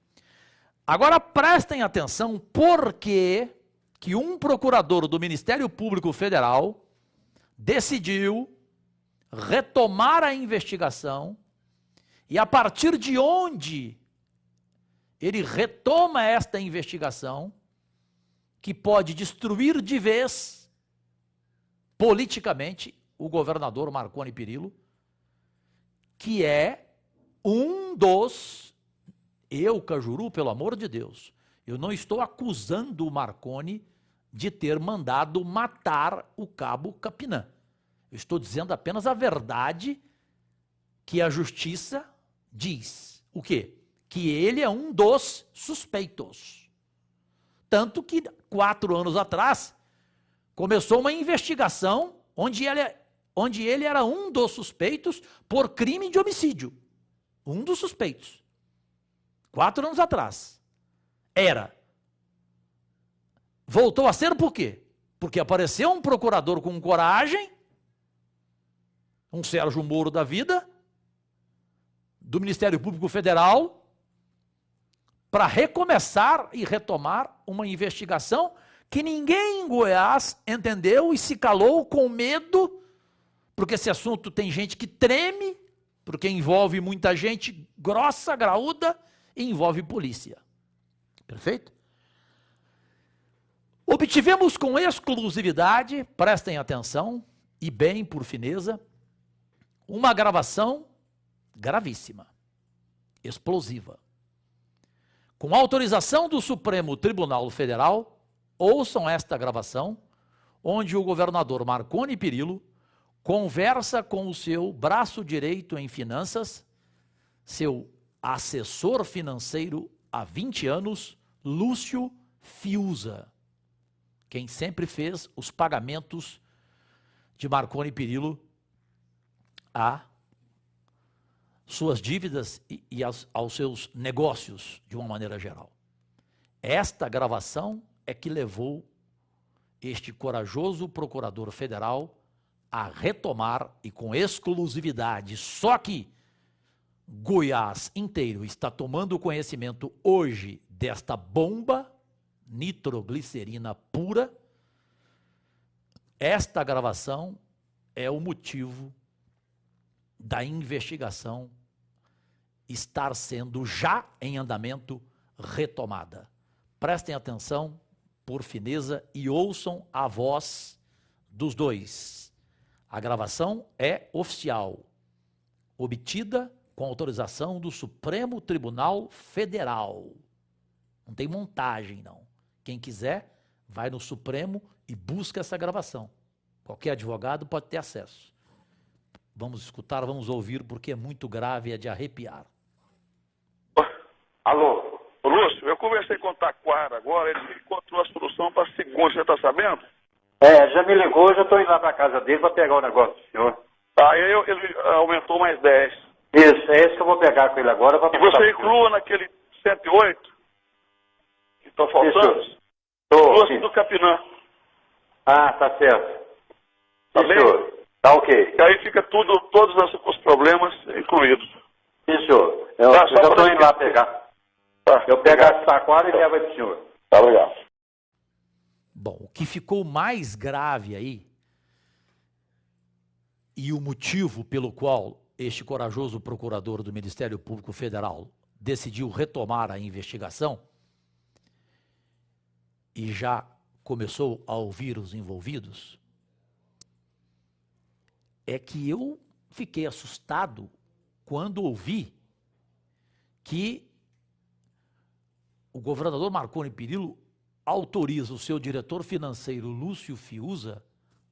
Agora prestem atenção porque que um procurador do Ministério Público Federal decidiu retomar a investigação e a partir de onde ele retoma esta investigação, que pode destruir de vez, politicamente, o governador Marconi Perillo, que é um dos... Eu, Cajuru, pelo amor de Deus, eu não estou acusando o Marconi de ter mandado matar o cabo Capinã. Eu estou dizendo apenas a verdade que a justiça diz. O quê? Que ele é um dos suspeitos. Tanto que 4 anos atrás começou uma investigação onde ele era um dos suspeitos por crime de homicídio. Um dos suspeitos. 4 anos atrás. Era. Voltou a ser por quê? Porque apareceu um procurador com coragem, um Sérgio Moro da vida, do Ministério Público Federal, para recomeçar e retomar uma investigação que ninguém em Goiás entendeu e se calou com medo, porque esse assunto tem gente que treme, porque envolve muita gente grossa, graúda, e envolve polícia. Perfeito? Obtivemos com exclusividade, prestem atenção, e bem por fineza, uma gravação gravíssima, explosiva. Com autorização do Supremo Tribunal Federal, ouçam esta gravação, onde o governador Marconi Perillo conversa com o seu braço direito em finanças, seu assessor financeiro há 20 anos, Lúcio Fiuza, quem sempre fez os pagamentos de Marconi Perillo a suas dívidas e aos seus negócios, de uma maneira geral. Esta gravação é que levou este corajoso procurador federal a retomar, e com exclusividade, só que Goiás inteiro está tomando conhecimento hoje desta bomba nitroglicerina pura. Esta gravação é o motivo da investigação estar sendo já em andamento retomada. Prestem atenção, por fineza, e ouçam a voz dos dois. A gravação é oficial, obtida com autorização do Supremo Tribunal Federal. Não tem montagem, não. Quem quiser, vai no Supremo e busca essa gravação. Qualquer advogado pode ter acesso. Vamos escutar, vamos ouvir, porque é muito grave, é de arrepiar. Alô, Lúcio, eu conversei com o Taquara agora, ele encontrou a solução para segunda, você está sabendo? Já me ligou, já estou indo lá para casa dele para pegar o negócio do senhor. Tá, aí ele aumentou mais 10. Isso, é esse que eu vou pegar com ele agora. E você inclua naquele 108 que estão faltando? Inclua do Capinã. Ah, tá certo. Tá bem? Senhor. Tá ok. E aí fica todos os problemas incluídos. Sim, senhor. Eu já estou indo lá pegar. Tá, eu pego a sacola e levo aí pro senhor. Tá legal. Bom, o que ficou mais grave aí, e o motivo pelo qual este corajoso procurador do Ministério Público Federal decidiu retomar a investigação e já começou a ouvir os envolvidos, é que eu fiquei assustado quando ouvi que o governador Marconi Perillo autoriza o seu diretor financeiro, Lúcio Fiuza,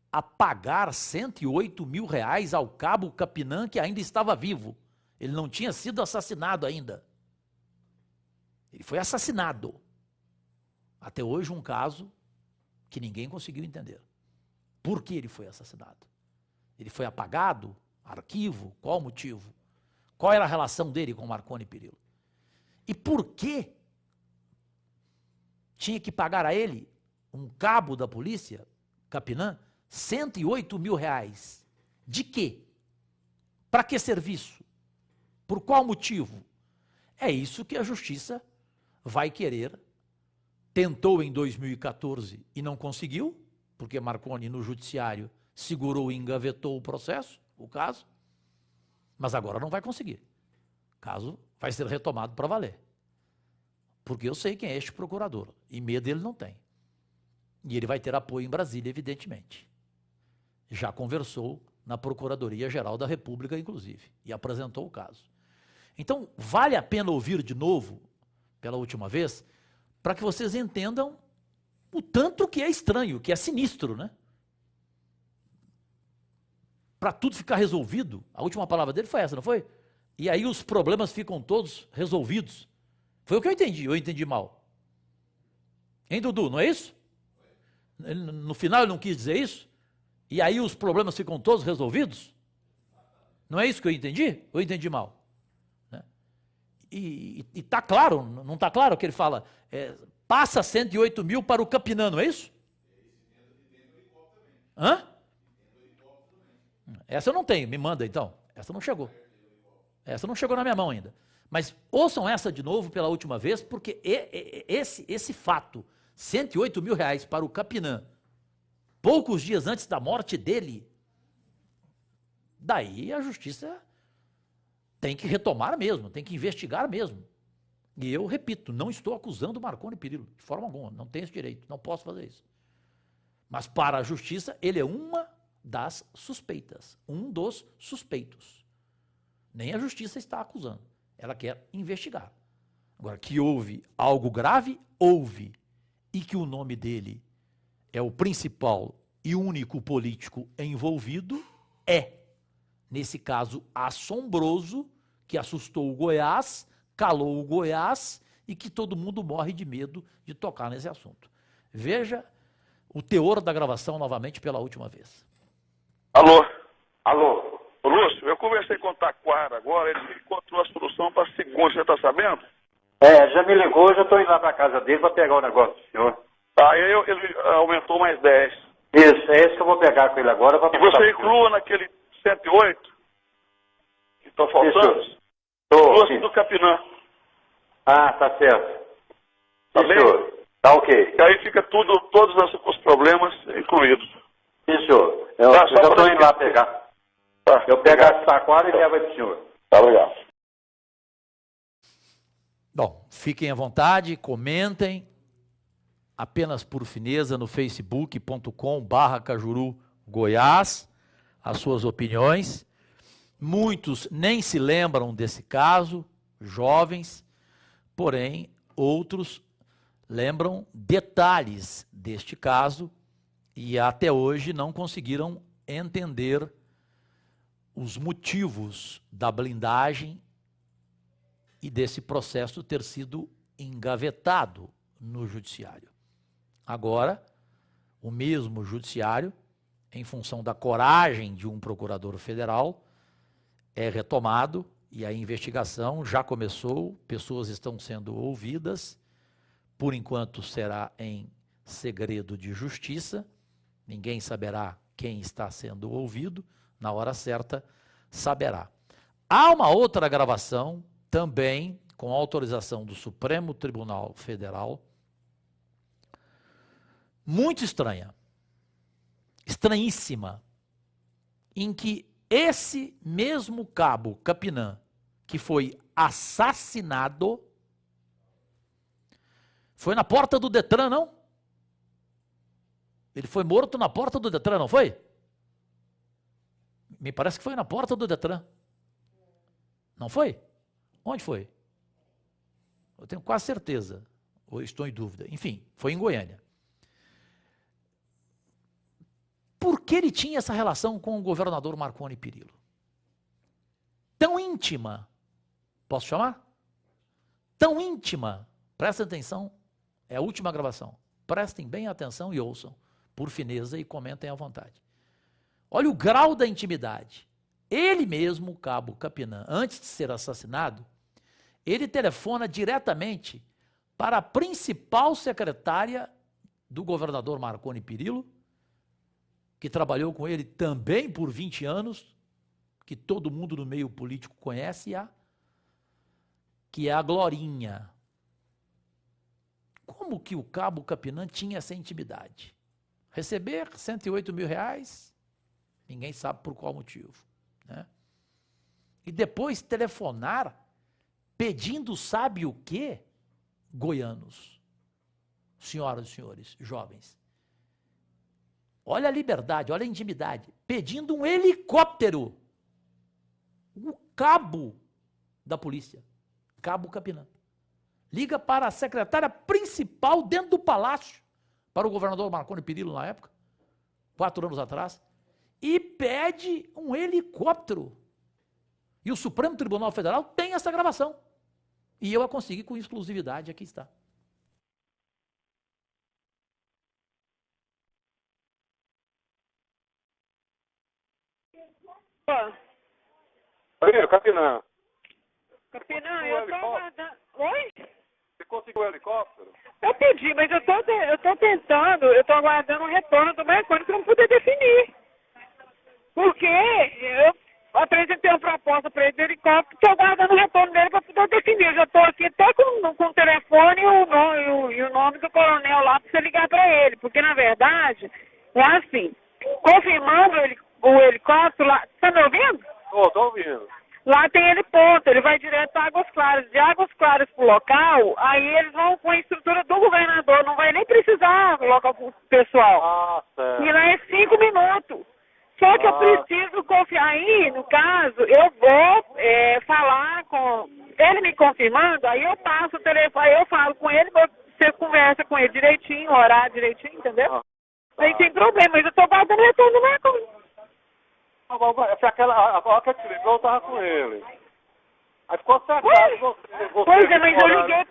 a pagar R$108 mil ao cabo Capinã, que ainda estava vivo. Ele não tinha sido assassinado ainda. Ele foi assassinado. Até hoje um caso que ninguém conseguiu entender. Por que ele foi assassinado? Ele foi apagado? Arquivo? Qual o motivo? Qual era a relação dele com Marconi Perillo? E por que tinha que pagar a ele, um cabo da polícia, Capinã, R$108 mil? De quê? Para que serviço? Por qual motivo? É isso que a justiça vai querer. Tentou em 2014 e não conseguiu, porque Marconi no judiciário segurou e engavetou o processo, o caso, mas agora não vai conseguir. O caso vai ser retomado para valer. Porque eu sei quem é este procurador, e medo ele não tem. E ele vai ter apoio em Brasília, evidentemente. Já conversou na Procuradoria-Geral da República, inclusive, e apresentou o caso. Então, vale a pena ouvir de novo, pela última vez, para que vocês entendam o tanto que é estranho, que é sinistro, né? Para tudo ficar resolvido, a última palavra dele foi essa, não foi? E aí os problemas ficam todos resolvidos. Foi o que eu entendi mal. Hein, Dudu, não é isso? No final ele não quis dizer isso? E aí os problemas ficam todos resolvidos? Não é isso que eu entendi? Ou eu entendi mal? Né? E está claro, não está claro que ele fala, passa 108 mil para o Capinã, não é isso? Hã? Essa eu não tenho, me manda então. Essa não chegou. Essa não chegou na minha mão ainda. Mas ouçam essa de novo pela última vez, porque esse fato, 108 mil para o Capinã, poucos dias antes da morte dele, daí a justiça tem que retomar mesmo, tem que investigar mesmo. E eu repito, não estou acusando o Marconi Perillo, de forma alguma, não tenho esse direito, não posso fazer isso. Mas para a justiça, ele é uma das suspeitas, um dos suspeitos. Nem a justiça está acusando. Ela quer investigar. Agora, que houve algo grave, houve. E que o nome dele é o principal e único político envolvido, é. Nesse caso assombroso, que assustou o Goiás, calou o Goiás e que todo mundo morre de medo de tocar nesse assunto. Veja o teor da gravação novamente pela última vez. Alô? Lúcio, eu conversei com o Taquara agora, ele encontrou a solução para segunda, você está sabendo? Já me ligou, já estou indo lá para casa dele para pegar o negócio do senhor. Tá, aí ele aumentou mais 10. Isso, é esse que eu vou pegar com ele agora. E você inclua naquele 108 que estão faltando? Inclua do Capinã. Ah, tá certo. Tá bem? Senhor. Tá ok. E aí fica todos os problemas incluídos. Sim, senhor. Eu já estou indo lá pegar. Tá, eu pego a sacola e levo aí pro senhor. Tá legal. Bom, fiquem à vontade, comentem, apenas por fineza no facebook.com/Cajuru Goiás, as suas opiniões. Muitos nem se lembram desse caso, jovens, porém outros lembram detalhes deste caso e até hoje não conseguiram entender os motivos da blindagem e desse processo ter sido engavetado no judiciário. Agora, o mesmo judiciário, em função da coragem de um procurador federal, é retomado e a investigação já começou, pessoas estão sendo ouvidas, por enquanto será em segredo de justiça, ninguém saberá quem está sendo ouvido, na hora certa saberá. Há uma outra gravação, também com autorização do Supremo Tribunal Federal, muito estranha, estranhíssima, em que esse mesmo cabo Capinã, que foi assassinado, foi na porta do Detran, não? Ele foi morto na porta do Detran, não foi? Me parece que foi na porta do Detran. Não foi? Onde foi? Eu tenho quase certeza, ou estou em dúvida. Enfim, foi em Goiânia. Por que ele tinha essa relação com o governador Marconi Perillo? Tão íntima, posso chamar? Tão íntima, prestem atenção, é a última gravação. Prestem bem atenção e ouçam, por fineza, e comentem à vontade. Olha o grau da intimidade. Ele mesmo, o cabo Capinã, antes de ser assassinado, ele telefona diretamente para a principal secretária do governador Marconi Perillo, que trabalhou com ele também por 20 anos, que todo mundo no meio político conhece, que é a Glorinha. Como que o cabo Capinã tinha essa intimidade? Receber 108 mil reais, ninguém sabe por qual motivo, né? E depois telefonar pedindo sabe o quê? Goianos, senhoras e senhores, jovens. Olha a liberdade, olha a intimidade. Pedindo um helicóptero. O cabo da polícia, cabo Capinã, liga para a secretária principal dentro do palácio, para o governador Marconi Perillo na época, 4 anos atrás, e pede um helicóptero. E o Supremo Tribunal Federal tem essa gravação. E eu a consegui com exclusividade, aqui está. Oi, Capinã. Capinã, eu tô aguardando. Oi? Você conseguiu o helicóptero? Eu pedi, mas eu tô tentando, eu tô aguardando um retorno do Marconi para não poder definir. Porque eu apresentei uma proposta para ele de helicóptero, tô aguardando o retorno dele para poder definir. Eu já tô aqui até com o telefone e o nome do coronel lá para você ligar para ele. Porque, na verdade, é assim, confirmando o helicóptero lá, tá me ouvindo? Tô ouvindo. Lá tem heliponto, ele vai direto a Águas Claras. De Águas Claras pro local, aí eles vão com a estrutura do governador, não vai nem precisar colocar o pessoal. Ah, certo. E lá é 5 minutos. Só que eu preciso confiar. Aí, no caso, eu vou falar com ele me confirmando, aí eu passo o telefone, aí eu falo com ele, você conversa com ele direitinho, horário direitinho, entendeu? Aí tem problema, mas eu tô guardando retorno do Marconi. A hora que eu te ligou, eu tava com ele. Aí ficou cercado você. Pois é, mas eu liguei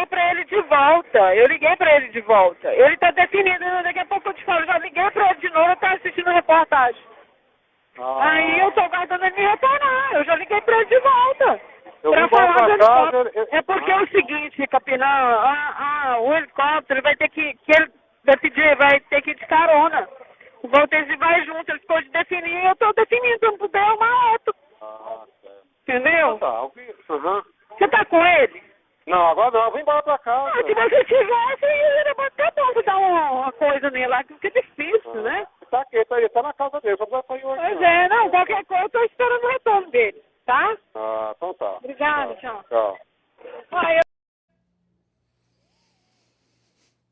pra ele de volta. Ele tá definindo, daqui a pouco eu te falo, já liguei pra ele de novo, eu tava assistindo a reportagem. Aí eu tô guardando ele me retornar, eu já liguei pra ele de volta. Pra falar do helicóptero. É porque é o seguinte, Capinã, o helicóptero vai ter que ele vai ter que ir de carona. O Valtese vai junto, ele ficou de definir, eu tô definindo, se eu não puder arrumar outro. Entendeu? Você tá com ele? Não, agora não, eu vou embora pra casa. Se você tivesse, era até bom dar uma coisa nele lá, que fica difícil, né? Tá aqui, ele tá na casa dele, só vai sair hoje. Pois é, não, qualquer coisa eu tô esperando o retorno dele, tá? Então tá. Obrigada, tchau.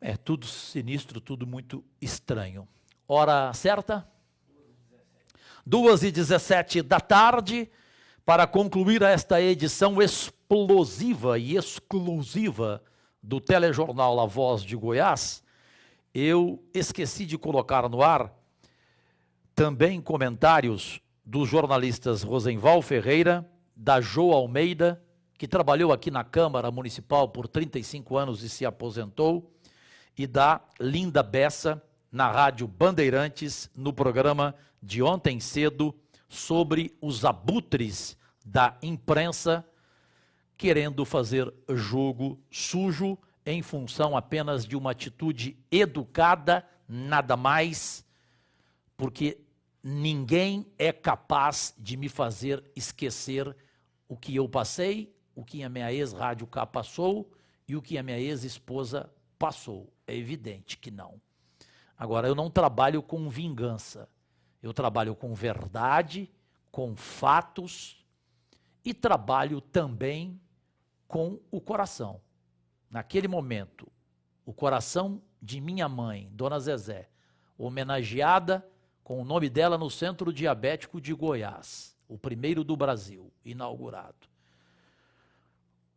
É tudo sinistro, tudo muito estranho. Hora certa? 2h17 da tarde, para concluir esta edição explosiva e exclusiva do telejornal A Voz de Goiás, eu esqueci de colocar no ar também comentários dos jornalistas Rosenval Ferreira, da Jo Almeida, que trabalhou aqui na Câmara Municipal por 35 anos e se aposentou, e da Linda Bessa, na Rádio Bandeirantes, no programa de ontem cedo, sobre os abutres da imprensa, querendo fazer jogo sujo em função apenas de uma atitude educada, nada mais, porque ninguém é capaz de me fazer esquecer o que eu passei, o que a minha ex-Rádio K passou e o que a minha ex-esposa passou. É evidente que não. Agora, eu não trabalho com vingança. Eu trabalho com verdade, com fatos e trabalho também com o coração. Naquele momento, o coração de minha mãe, Dona Zezé, homenageada com o nome dela no Centro Diabético de Goiás, o primeiro do Brasil, inaugurado.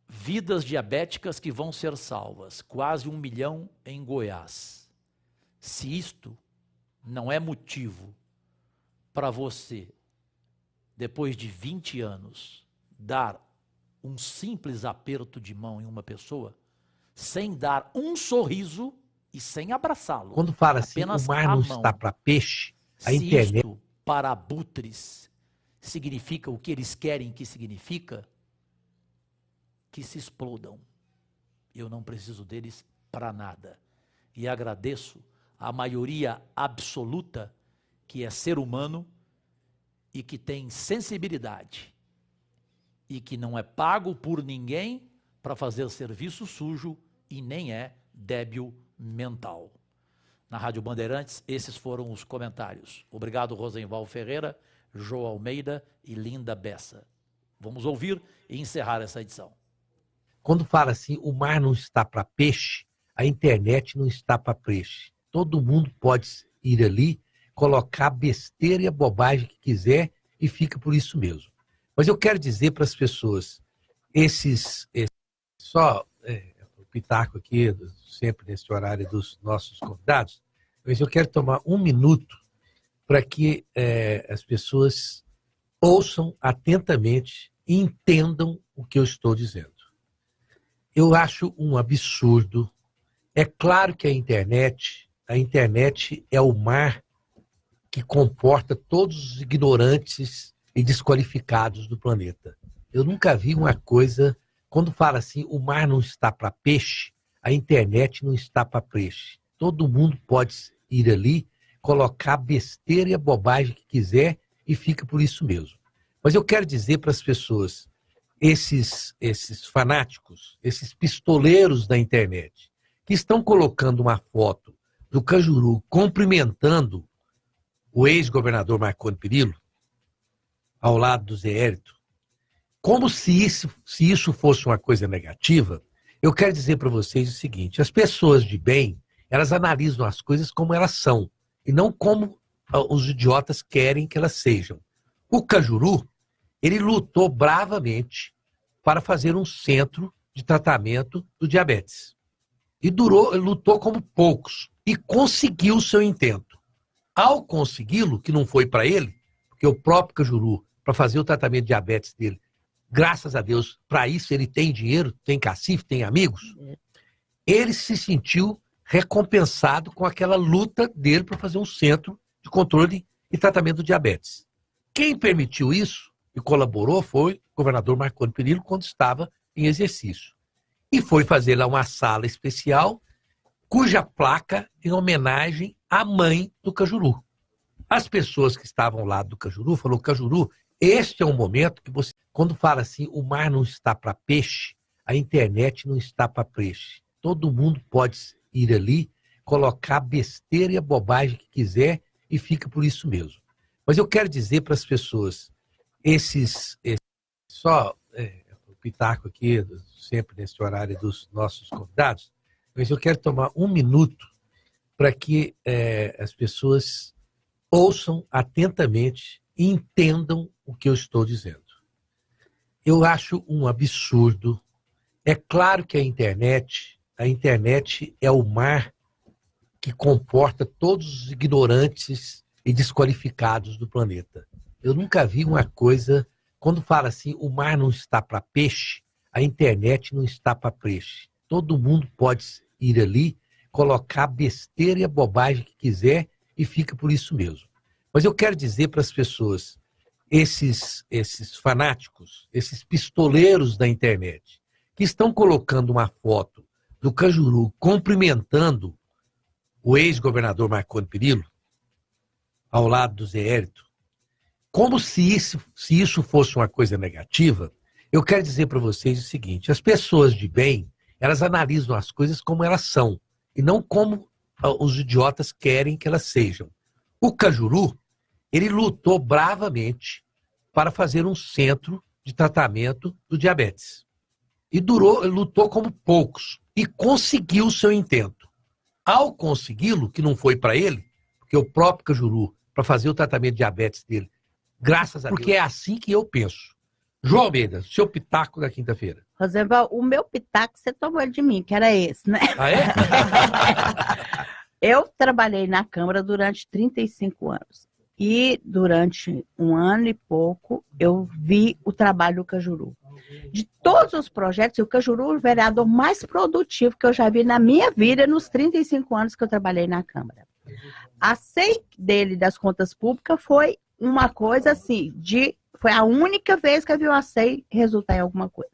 Vidas diabéticas que vão ser salvas, quase 1 milhão em Goiás. Se isto não é motivo para você, depois de 20 anos, dar um simples aperto de mão em uma pessoa, sem dar um sorriso e sem abraçá-lo. Quando fala assim, o mar não está para peixe, a internet... isto para abutres significa o que eles querem que significa, que se explodam. Eu não preciso deles para nada. E agradeço a maioria absoluta que é ser humano e que tem sensibilidade e que não é pago por ninguém para fazer serviço sujo e nem é débil mental. Na Rádio Bandeirantes, esses foram os comentários. Obrigado, Rosenval Ferreira, Jo Almeida e Linda Bessa. Vamos ouvir e encerrar essa edição. Quando fala assim, o mar não está para peixe, a internet não está para peixe. Todo mundo pode ir ali, colocar a besteira e a bobagem que quiser e fica por isso mesmo. Mas eu quero dizer para as pessoas, o pitaco aqui, sempre nesse horário dos nossos convidados, mas eu quero tomar um minuto para que as pessoas ouçam atentamente e entendam o que eu estou dizendo. Eu acho um absurdo. É claro que a internet é o mar que comporta todos os ignorantes e desqualificados do planeta. Eu nunca vi uma coisa, quando fala assim, o mar não está para peixe, a internet não está para peixe. Todo mundo pode ir ali, colocar a besteira e a bobagem que quiser e fica por isso mesmo. Mas eu quero dizer para as pessoas, esses fanáticos, esses pistoleiros da internet, que estão colocando uma foto do Cajuru cumprimentando o ex-governador Marconi Perillo, ao lado do Zé Hélito, como se isso fosse uma coisa negativa, eu quero dizer para vocês o seguinte, as pessoas de bem, elas analisam as coisas como elas são, e não como os idiotas querem que elas sejam. O Cajuru, ele lutou bravamente para fazer um centro de tratamento do diabetes. E lutou como poucos. E conseguiu o seu intento. Ao consegui-lo, que não foi para ele, porque o próprio Cajuru, para fazer o tratamento de diabetes dele, graças a Deus, para isso ele tem dinheiro, tem cacife, tem amigos, ele se sentiu recompensado com aquela luta dele para fazer um centro de controle e tratamento do diabetes. Quem permitiu isso e colaborou foi o governador Marconi Perillo, quando estava em exercício. E foi fazer lá uma sala especial, cuja placa em homenagem à mãe do Cajuru. As pessoas que estavam lá do Cajuru falaram, Cajuru, este é um momento que você, quando fala assim, o mar não está para peixe, a internet não está para peixe. Todo mundo pode ir ali, colocar a besteira e a bobagem que quiser e fica por isso mesmo. Mas eu quero dizer para as pessoas, o pitaco aqui, sempre nesse horário dos nossos convidados, mas eu quero tomar um minuto para que as pessoas ouçam atentamente e entendam o que eu estou dizendo. Eu acho um absurdo. É claro que a internet é o mar que comporta todos os ignorantes e desqualificados do planeta. Eu nunca vi uma coisa, quando fala assim, o mar não está para peixe, a internet não está para peixe. Todo mundo pode ir ali, colocar a besteira e a bobagem que quiser e fica por isso mesmo. Mas eu quero dizer para as pessoas, esses fanáticos, esses pistoleiros da internet, que estão colocando uma foto do Cajuru cumprimentando o ex-governador Marconi Perillo, ao lado do Zé Hélito, como se isso fosse uma coisa negativa, eu quero dizer para vocês o seguinte, as pessoas de bem, elas analisam as coisas como elas são, e não como os idiotas querem que elas sejam. O Cajuru, ele lutou bravamente para fazer um centro de tratamento do diabetes. E lutou como poucos. E conseguiu o seu intento. Ao consegui-lo, que não foi para ele, porque o próprio Cajuru, para fazer o tratamento de diabetes dele, graças a Deus, porque é assim que eu penso. João Almeida, seu pitaco da quinta-feira. Rosenval, o meu pitaco você tomou de mim, que era esse, né? Ah, é? Eu trabalhei na Câmara durante 35 anos. E durante 1 ano e pouco, eu vi o trabalho do Cajuru. De todos os projetos, o Cajuru é o vereador mais produtivo que eu já vi na minha vida nos 35 anos que eu trabalhei na Câmara. A SEI dele das contas públicas foi uma coisa assim, foi a única vez que eu vi a SEI resultar em alguma coisa.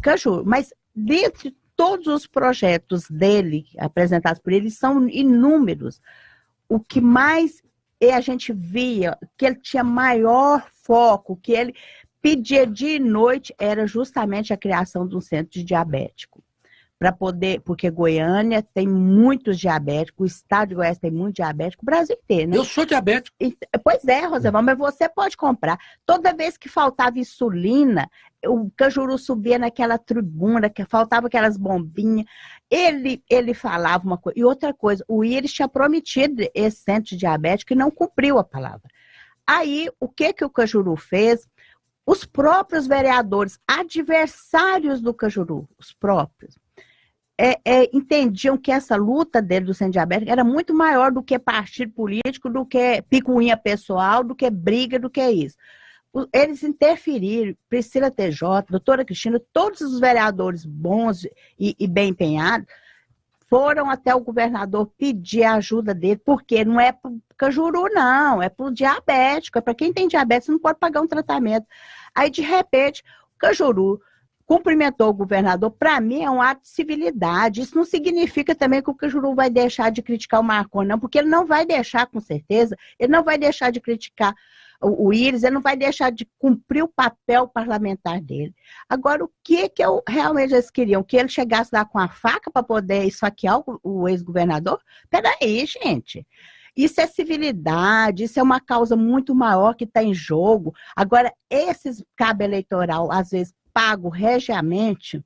Cajuru, mas dentre todos os projetos dele, apresentados por ele, são inúmeros. O que mais a gente via, que ele tinha maior foco, que ele pedia dia e noite, era justamente a criação de um centro de diabético. Porque Goiânia tem muitos diabéticos, o estado de Goiás tem muito diabético, o Brasil inteiro, né? Eu sou diabético. Pois é, Rosenval, mas você pode comprar. Toda vez que faltava insulina, o Cajuru subia naquela tribuna, que faltava aquelas bombinhas. Ele falava uma coisa. E outra coisa, o Íris tinha prometido esse centro de diabético e não cumpriu a palavra. Aí, o que o Cajuru fez? Os próprios vereadores, adversários do Cajuru, os próprios, entendiam que essa luta dele do centro diabético era muito maior do que partido político, do que picuinha pessoal, do que briga, do que isso. Eles interferiram, Priscila TJ, doutora Cristina, todos os vereadores bons e bem empenhados, foram até o governador pedir a ajuda dele, porque não é para o Cajuru, não, é para o diabético, é para quem tem diabetes, não pode pagar um tratamento. Aí, de repente, o Cajuru cumprimentou o governador. Para mim, é um ato de civilidade. Isso não significa também que o Cajuru vai deixar de criticar o Marconi, não, porque ele não vai deixar, com certeza, ele não vai deixar de criticar o Íris, ele não vai deixar de cumprir o papel parlamentar dele. Agora, o que realmente eles queriam? Que ele chegasse lá com a faca para poder esfaquear o ex-governador? Peraí, gente. Isso é civilidade, isso é uma causa muito maior que está em jogo. Agora, esses cabo eleitoral, às vezes, pago regiamente,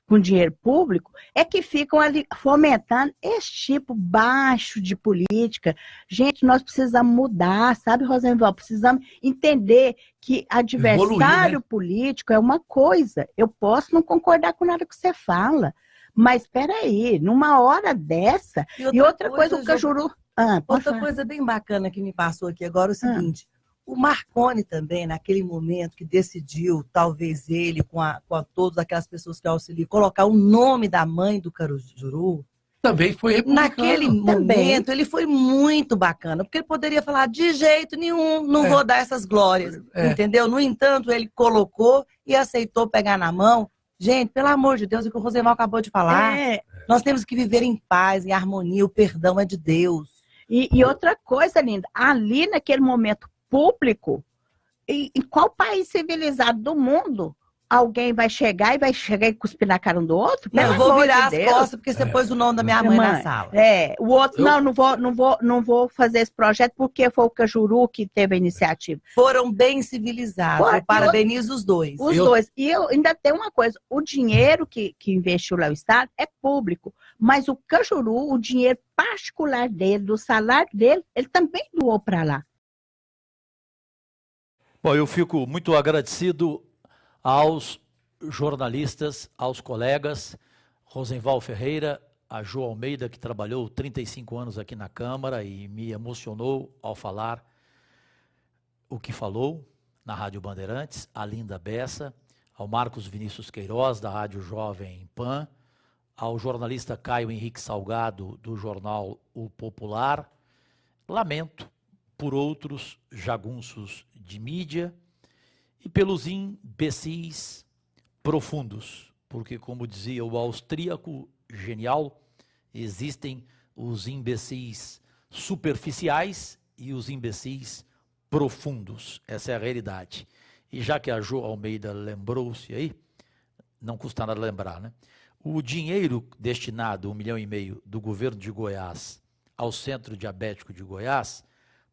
com dinheiro público, é que ficam ali fomentando esse tipo baixo de política. Gente, nós precisamos mudar, sabe, Rosenval? Precisamos entender que adversário político é uma coisa. Eu posso não concordar com nada que você fala, mas espera aí, numa hora dessa... E outra coisa o Cajuru... outra coisa bem bacana que me passou aqui agora é o seguinte... O Marconi também, naquele momento que decidiu, talvez ele, com todas aquelas pessoas que auxiliam, colocar o nome da mãe do Cajuru, também foi republicano. Naquele momento, ele foi muito bacana, porque ele poderia falar, de jeito nenhum, não vou dar essas glórias, entendeu? No entanto, ele colocou e aceitou pegar na mão. Gente, pelo amor de Deus, o que o Rosenval acabou de falar, nós temos que viver em paz, em harmonia, o perdão é de Deus. E outra coisa, linda, ali naquele momento público, em qual país civilizado do mundo alguém vai chegar e cuspir na cara um do outro? Não, eu vou virar as costas porque você pôs o nome da minha mãe na sala. O outro, não vou fazer esse projeto porque foi o Cajuru que teve a iniciativa. Foram bem civilizados, eu parabenizo os dois. Os dois. E eu ainda tenho uma coisa, o dinheiro que investiu lá o Estado é público, mas o Cajuru, o dinheiro particular dele, do salário dele, ele também doou para lá. Bom, eu fico muito agradecido aos jornalistas, aos colegas, Rosenval Ferreira, a Jo Almeida, que trabalhou 35 anos aqui na Câmara e me emocionou ao falar o que falou na Rádio Bandeirantes, a Linda Bessa, ao Marcos Vinícius Queiroz, da Rádio Jovem Pan, ao jornalista Caio Henrique Salgado, do jornal O Popular. Lamento por outros jagunços de mídia e pelos imbecis profundos, porque, como dizia o austríaco genial, existem os imbecis superficiais e os imbecis profundos. Essa é a realidade. E já que a Jo Almeida lembrou-se aí, não custa nada lembrar, né? O dinheiro destinado, 1,5 milhão do governo de Goiás ao Centro Diabético de Goiás,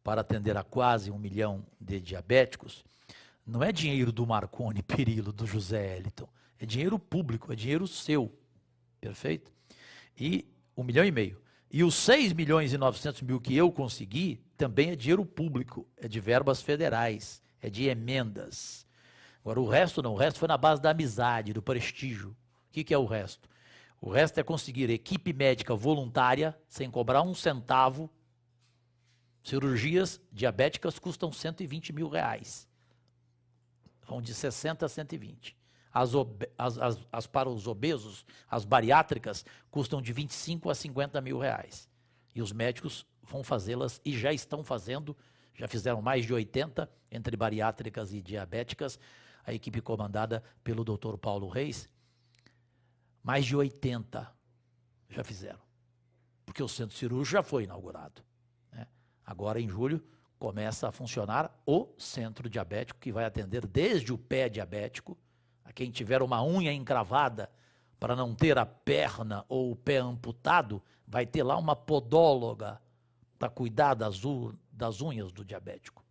para atender a quase 1 milhão de diabéticos, não é dinheiro do Marconi Perillo, do José Eliton, é dinheiro público, é dinheiro seu, perfeito? E 1,5 milhão. E os 6.900.000 que eu consegui, também é dinheiro público, é de verbas federais, é de emendas. Agora, o resto não, o resto foi na base da amizade, do prestígio. O que é o resto? O resto é conseguir equipe médica voluntária, sem cobrar um centavo. Cirurgias diabéticas custam R$120 mil. Vão de 60 a 120. As para os obesos, as bariátricas, custam de 25 a 50 mil reais. E os médicos vão fazê-las e já estão fazendo, já fizeram mais de 80 entre bariátricas e diabéticas, a equipe comandada pelo Dr. Paulo Reis. Mais de 80 já fizeram, porque o centro cirúrgico já foi inaugurado, né? Agora, em julho, começa a funcionar o centro diabético, que vai atender desde o pé diabético, a quem tiver uma unha encravada para não ter a perna ou o pé amputado, vai ter lá uma podóloga para cuidar das unhas do diabético.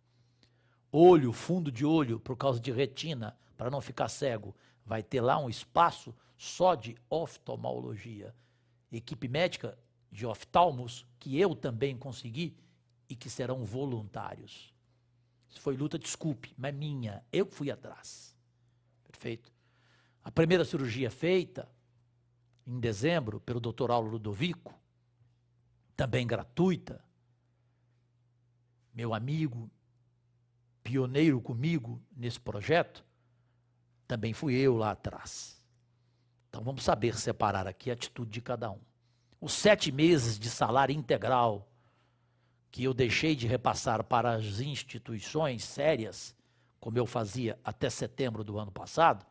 Olho, fundo de olho, por causa de retina, para não ficar cego, vai ter lá um espaço só de oftalmologia. Equipe médica de oftalmos, que eu também consegui e que serão voluntários. Isso foi luta, desculpe, mas minha. Eu fui atrás. Perfeito? A primeira cirurgia feita em dezembro pelo Dr. Aulo Ludovico, também gratuita. Meu amigo, pioneiro comigo nesse projeto, também fui eu lá atrás. Então vamos saber separar aqui a atitude de cada um. Os 7 meses de salário integral que eu deixei de repassar para as instituições sérias, como eu fazia até setembro do ano passado,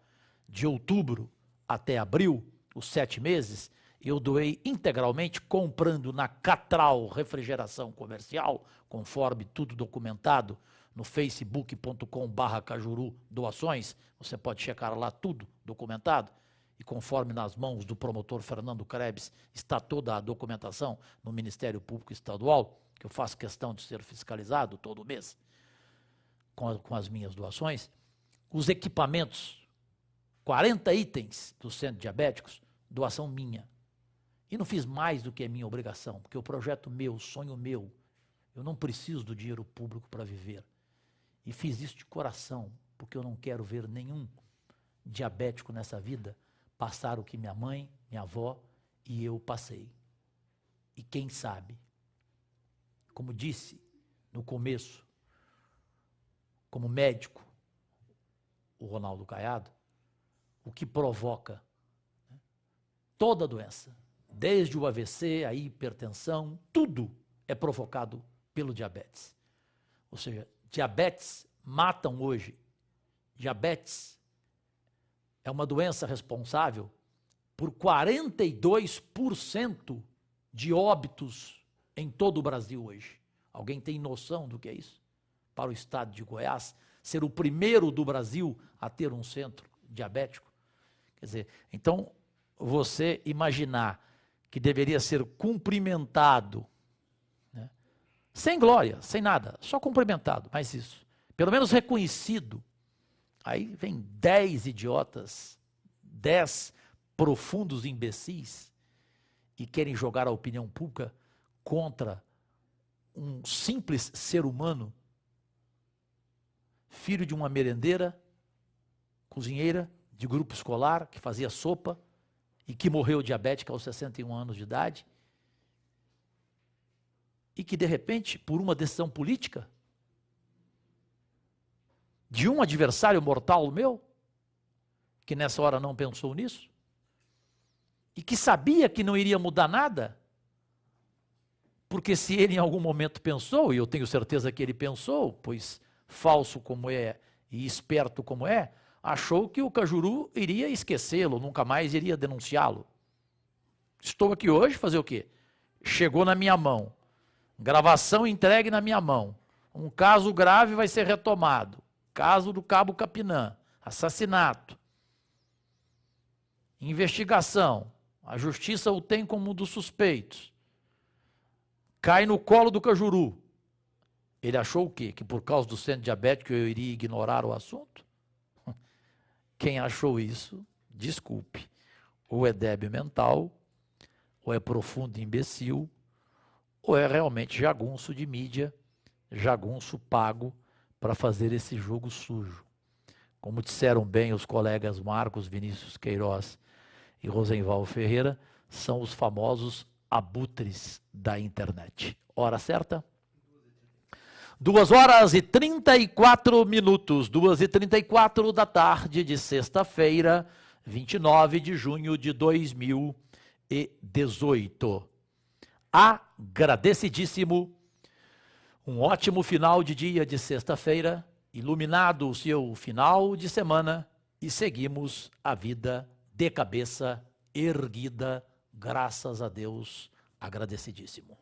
de outubro até abril, os 7 meses, eu doei integralmente comprando na Catral Refrigeração Comercial, conforme tudo documentado no facebook.com/Cajuru Doações, você pode checar lá tudo documentado, e conforme nas mãos do promotor Fernando Krebs está toda a documentação no Ministério Público Estadual, que eu faço questão de ser fiscalizado todo mês com as minhas doações, os equipamentos, 40 itens do Centro de Diabéticos, doação minha. E não fiz mais do que é minha obrigação, porque o projeto meu, sonho meu, eu não preciso do dinheiro público para viver. E fiz isso de coração, porque eu não quero ver nenhum diabético nessa vida passar o que minha mãe, minha avó e eu passei. E quem sabe, como disse no começo, como médico, o Ronaldo Caiado, o que provoca, né, toda doença, desde o AVC, a hipertensão, tudo é provocado pelo diabetes. Ou seja, diabetes matam hoje. Diabetes é uma doença responsável por 42% de óbitos em todo o Brasil hoje. Alguém tem noção do que é isso? Para o estado de Goiás, ser o primeiro do Brasil a ter um centro diabético. Quer dizer, então, você imaginar que deveria ser cumprimentado, né, sem glória, sem nada, só cumprimentado, mas isso, pelo menos reconhecido. Aí vem 10 idiotas, 10 profundos imbecis e querem jogar a opinião pública contra um simples ser humano filho de uma merendeira, cozinheira de grupo escolar, que fazia sopa e que morreu diabética aos 61 anos de idade, e que, de repente, por uma decisão política, de um adversário mortal meu, que nessa hora não pensou nisso, e que sabia que não iria mudar nada, porque se ele em algum momento pensou, e eu tenho certeza que ele pensou, pois falso como é e esperto como é, achou que o Cajuru iria esquecê-lo, nunca mais iria denunciá-lo. Estou aqui hoje, fazer o quê? Chegou na minha mão, gravação entregue na minha mão, um caso grave vai ser retomado, caso do Cabo Capinã, assassinato, investigação, a justiça o tem como um dos suspeitos, cai no colo do Cajuru. Ele achou o quê? Que por causa do centro diabético eu iria ignorar o assunto? Quem achou isso, desculpe, ou é débil mental, ou é profundo imbecil, ou é realmente jagunço de mídia, jagunço pago para fazer esse jogo sujo. Como disseram bem os colegas Marcos Vinícius Queiroz e Rosenval Ferreira, são os famosos abutres da internet. Hora certa? 2h34, 2h34 da tarde de sexta-feira, 29 de junho de 2018. Agradecidíssimo, um ótimo final de dia de sexta-feira, iluminado o seu final de semana, e seguimos a vida de cabeça erguida, graças a Deus, agradecidíssimo.